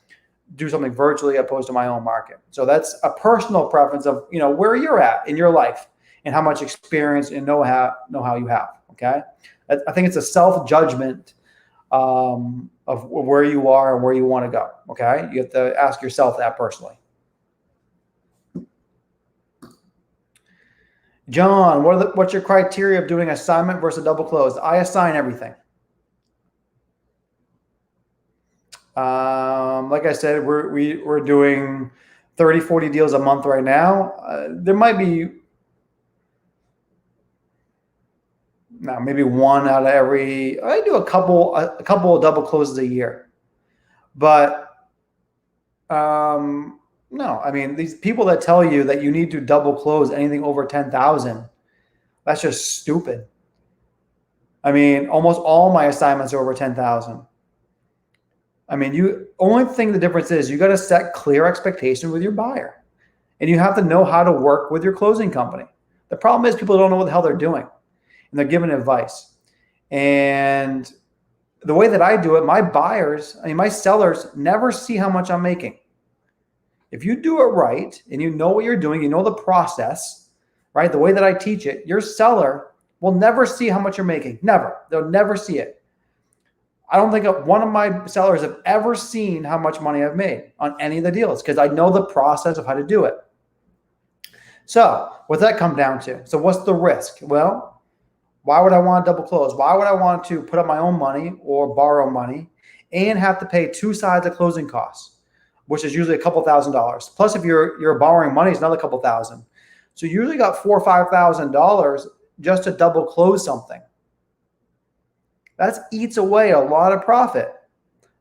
do something virtually opposed to my own market. So that's a personal preference of, where you're at in your life and how much experience and know-how you have, okay? I think it's a self-judgment of where you are and where you want to go, okay? You have to ask yourself that personally. John, what's your criteria of doing assignment versus double close? I assign everything. Like I said, we're doing 30, 40 deals a month right now. There might be maybe one out of every. I do a couple of double closes a year, but no. These people that tell you that you need to double close anything over 10,000, that's just stupid. Almost all my assignments are over 10,000. Only thing the difference is you got to set clear expectations with your buyer, and you have to know how to work with your closing company. The problem is people don't know what the hell they're doing, and they're giving advice. And the way that I do it, my buyers, my sellers never see how much I'm making. If you do it right and you know what you're doing, you know the process, right? The way that I teach it, your seller will never see how much you're making. Never. They'll never see it. I don't think one of my sellers have ever seen how much money I've made on any of the deals because I know the process of how to do it. So what's that come down to? So what's the risk? Well, why would I want to double close? Why would I want to put up my own money or borrow money and have to pay two sides of closing costs, which is usually a couple $1,000s. Plus, if you're borrowing money, it's another couple thousand. So you usually got $4,000 or $5,000 just to double close something. That eats away a lot of profit.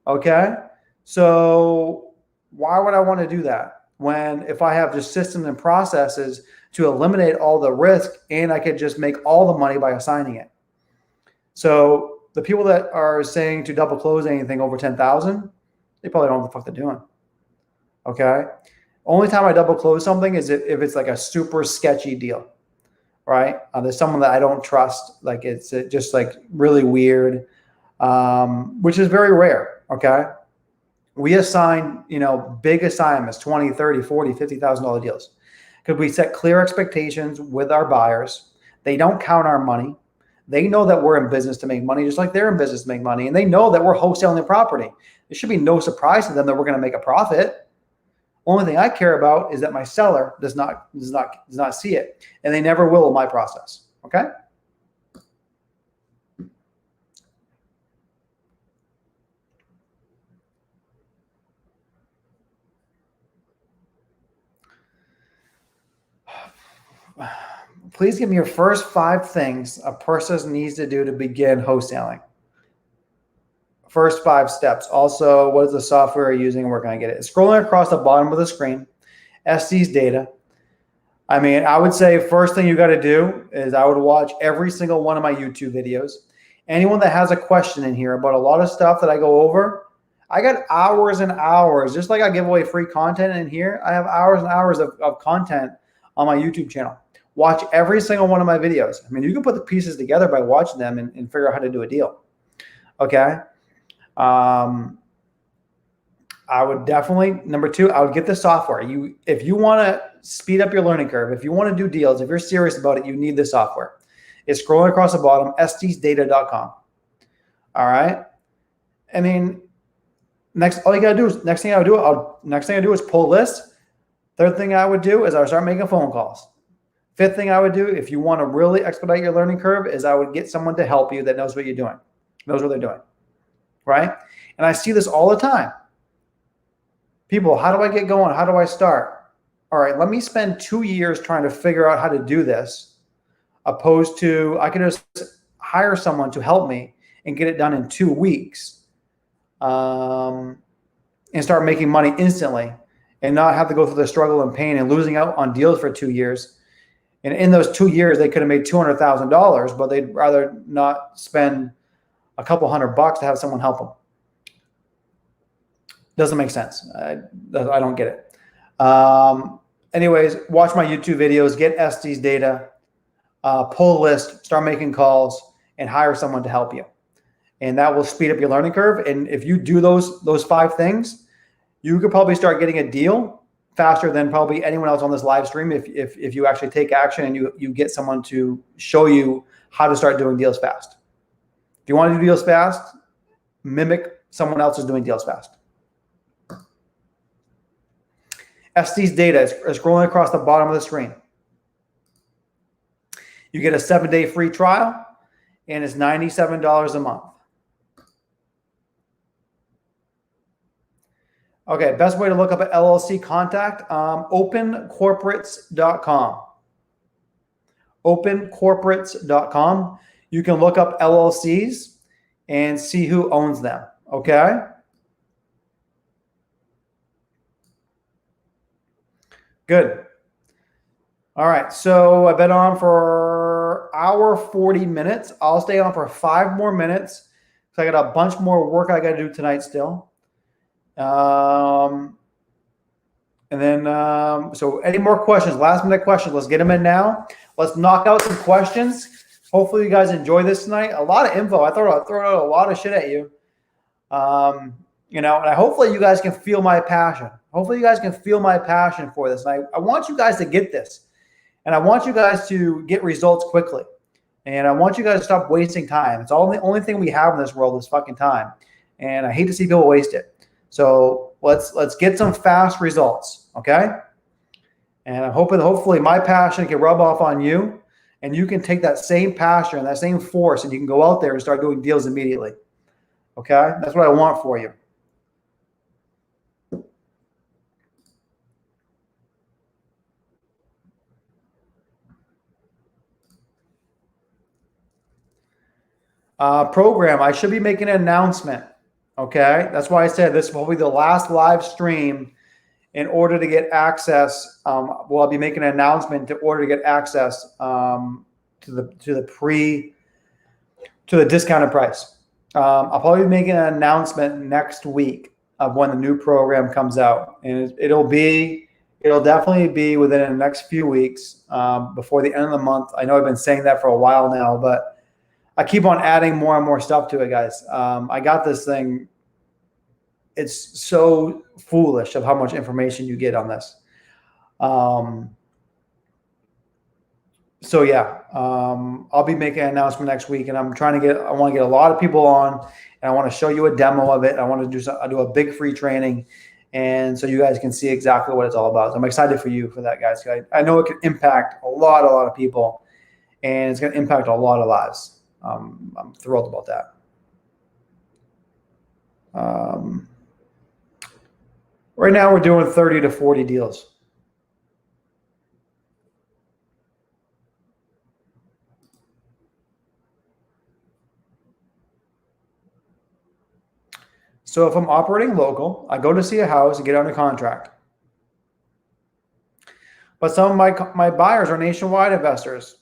Okay, so why would I want to do that when if I have just systems and processes to eliminate all the risk and I could just make all the money by assigning it? So the people that are saying to double close anything over 10,000, they probably don't know what the fuck they're doing. Okay, only time I double close something is if it's like a super sketchy deal, right? There's someone that I don't trust, like it's just like really weird, which is very rare. Okay, we assign big assignments, 20, 30, 40, $50,000 deals, because we set clear expectations with our buyers. They don't count our money. They know that we're in business to make money, just like they're in business to make money, and they know that we're wholesaling the property. It should be no surprise to them that we're going to make a profit. Only thing I care about is that my seller does not see it, and they never will in my process. Okay. Please give me your first 5 things a person needs to do to begin wholesaling. First 5 steps. Also, what is the software you're using and where can I get it? Scrolling across the bottom of the screen, Estes data. I mean, I would say first thing you got to do is I would watch every single one of my YouTube videos. Anyone that has a question in here about a lot of stuff that I go over, I got hours and hours. Just like I give away free content in here, I have hours and hours of content on my YouTube channel. Watch every single one of my videos. I mean, you can put the pieces together by watching them and figure out how to do a deal. Okay. I would definitely, number 2, I would get the software. If you want to speed up your learning curve, if you want to do deals, if you're serious about it, you need this software. It's scrolling across the bottom, estesdata.com. All right. I mean, next thing I would do is pull lists. Third thing I would do is I would start making phone calls. 5th thing I would do, if you want to really expedite your learning curve, is I would get someone to help you that knows what you're doing, knows what they're doing, right? And I see this all the time. People, how do I get going? How do I start? All right, let me spend 2 years trying to figure out how to do this, opposed to I could just hire someone to help me and get it done in 2 weeks, and start making money instantly and not have to go through the struggle and pain and losing out on deals for 2 years. And in those 2 years, they could have made $200,000, but they'd rather not spend a couple $100 to have someone help them. Doesn't make sense. I don't get it. Anyways, watch my YouTube videos, get Estes data, pull a list, start making calls, and hire someone to help you. And that will speed up your learning curve. And if you do those 5 things, you could probably start getting a deal faster than probably anyone else on this live stream if you actually take action and you get someone to show you how to start doing deals fast. If you want to do deals fast, mimic someone else who's doing deals fast. Estes data is scrolling across the bottom of the screen. You get a 7-day free trial, and it's $97 a month. Okay, best way to look up an LLC contact, opencorporates.com. Opencorporates.com. You can look up LLCs and see who owns them, okay? Good. All right, so I've been on for hour 40 minutes. I'll stay on for 5 more minutes because I got a bunch more work I got to do tonight still. And then, so any more questions, last minute questions, let's get them in now. Let's knock out some questions. Hopefully you guys enjoy this tonight. A lot of info. I thought I'd throw out a lot of shit at you. And hopefully you guys can feel my passion. Hopefully you guys can feel my passion for this. And I want you guys to get this. And I want you guys to get results quickly. And I want you guys to stop wasting time. It's all the only thing we have in this world is fucking time. And I hate to see people waste it. So let's get some fast results, okay? And I'm hoping hopefully my passion can rub off on you, and you can take that same passion and that same force, and you can go out there and start doing deals immediately. Okay? That's what I want for you. Program, I should be making an announcement. Okay? That's why I said this will be the last live stream in order to get access. Well, I'll be making an announcement in order to get access to the discounted price. I'll probably be making an announcement next week of when the new program comes out, and it'll definitely be within the next few weeks, before the end of the month. I know I've been saying that for a while now, but I keep on adding more and more stuff to it, guys. I got this thing. It's so foolish of how much information you get on this. So yeah, I'll be making an announcement next week, and I want to get a lot of people on, and I want to show you a demo of it. I want to do a big free training, and so you guys can see exactly what it's all about. So I'm excited for you for that, guys. I know it can impact a lot of people, and it's going to impact a lot of lives. I'm thrilled about that. Right now we're doing 30 to 40 deals. So if I'm operating local, I go to see a house and get under contract. But some of my buyers are nationwide investors.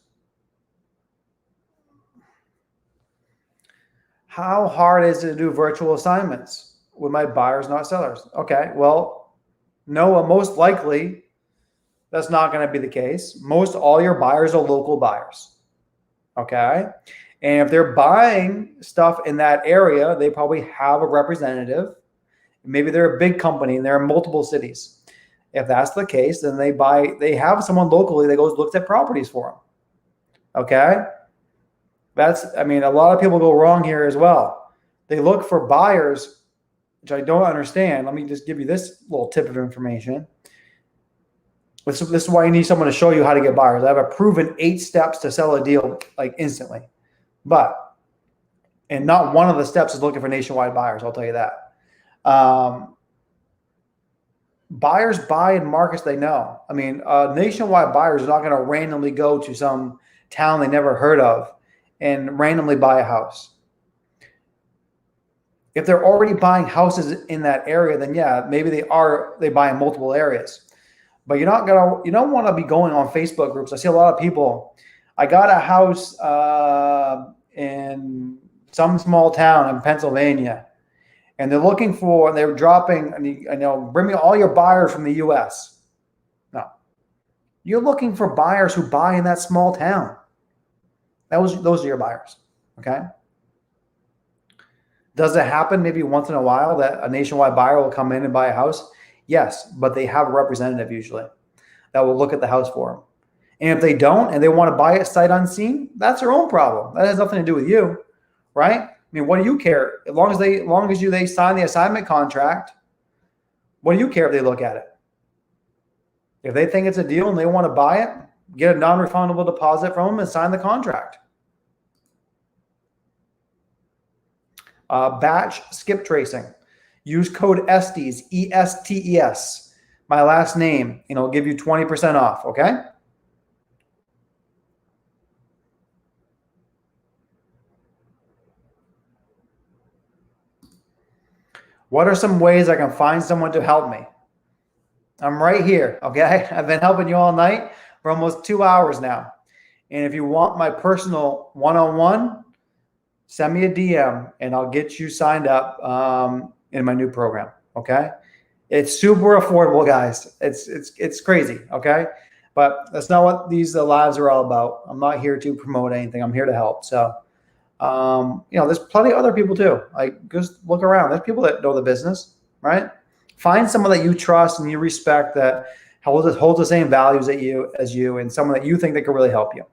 How hard is it to do virtual assignments with my buyers, not sellers? Okay, well, no, most likely that's not going to be the case. Most all your buyers are local buyers. Okay. And if they're buying stuff in that area, they probably have a representative. Maybe they're a big company and they're in multiple cities. If that's the case, then they have someone locally that goes looks at properties for them. Okay. A lot of people go wrong here as well. They look for buyers, which I don't understand. Let me just give you this little tip of information. This is why you need someone to show you how to get buyers. I have a proven 8 steps to sell a deal like instantly. And not one of the steps is looking for nationwide buyers, I'll tell you that. Buyers buy in markets they know. Nationwide buyers are not going to randomly go to some town they never heard of and randomly buy a house. If they're already buying houses in that area, then yeah, maybe they buy in multiple areas. But you don't want to be going on Facebook groups. I see a lot of people. I got a house in some small town in Pennsylvania, and they're dropping, bring me all your buyers from the US. No, you're looking for buyers who buy in that small town. Those are your buyers. Okay. Does it happen maybe once in a while that a nationwide buyer will come in and buy a house? Yes, but they have a representative usually that will look at the house for them. And if they don't and they want to buy it sight unseen, that's their own problem. That has nothing to do with you, right? What do you care? As long as they sign the assignment contract, what do you care if they look at it? If they think it's a deal and they want to buy it, get a non-refundable deposit from them and sign the contract. Batch skip tracing. Use code Estes, ESTES, my last name, and it'll give you 20% off, okay? What are some ways I can find someone to help me? I'm right here, okay? I've been helping you all night for almost 2 hours now. And if you want my personal one-on-one, send me a DM and I'll get you signed up in my new program, okay? It's super affordable, guys. It's crazy, okay? But that's not what these lives are all about. I'm not here to promote anything. I'm here to help. So, there's plenty of other people too. Like, just look around. There's people that know the business, right? Find someone that you trust and you respect that holds the same values as you, and someone that you think that could really help you.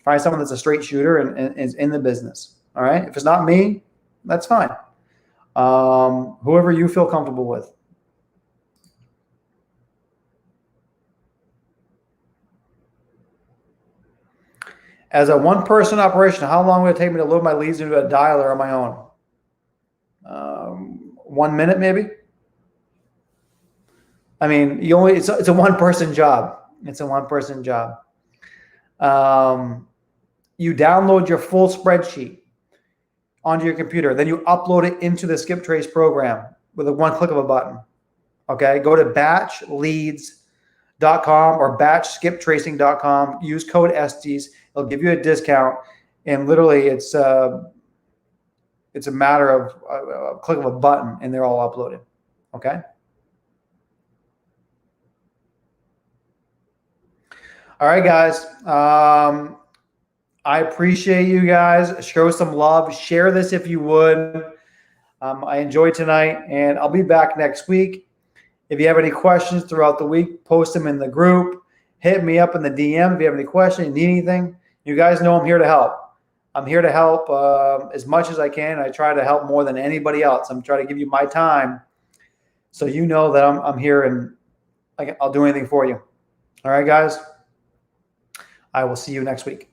Find someone that's a straight shooter and is in the business. All right. If it's not me, that's fine. Whoever you feel comfortable with. As a one-person operation, how long would it take me to load my leads into a dialer on my own? 1 minute, maybe. I mean, it's a one-person job. It's a one-person job. You download your full spreadsheet onto your computer, then you upload it into the Skip Trace program with a one click of a button. Okay, go to batchleads.com or batchskiptracing.com. Use code Estes. It'll give you a discount, and literally, it's a matter of a click of a button, and they're all uploaded. Okay. All right, guys. I appreciate you guys. Show some love. Share this if you would. I enjoyed tonight, and I'll be back next week. If you have any questions throughout the week, post them in the group. Hit me up in the DM if you have any questions, need anything. You guys know I'm here to help. I'm here to help as much as I can. I try to help more than anybody else. I'm trying to give you my time so you know that I'm here and I'll do anything for you. All right, guys. I will see you next week.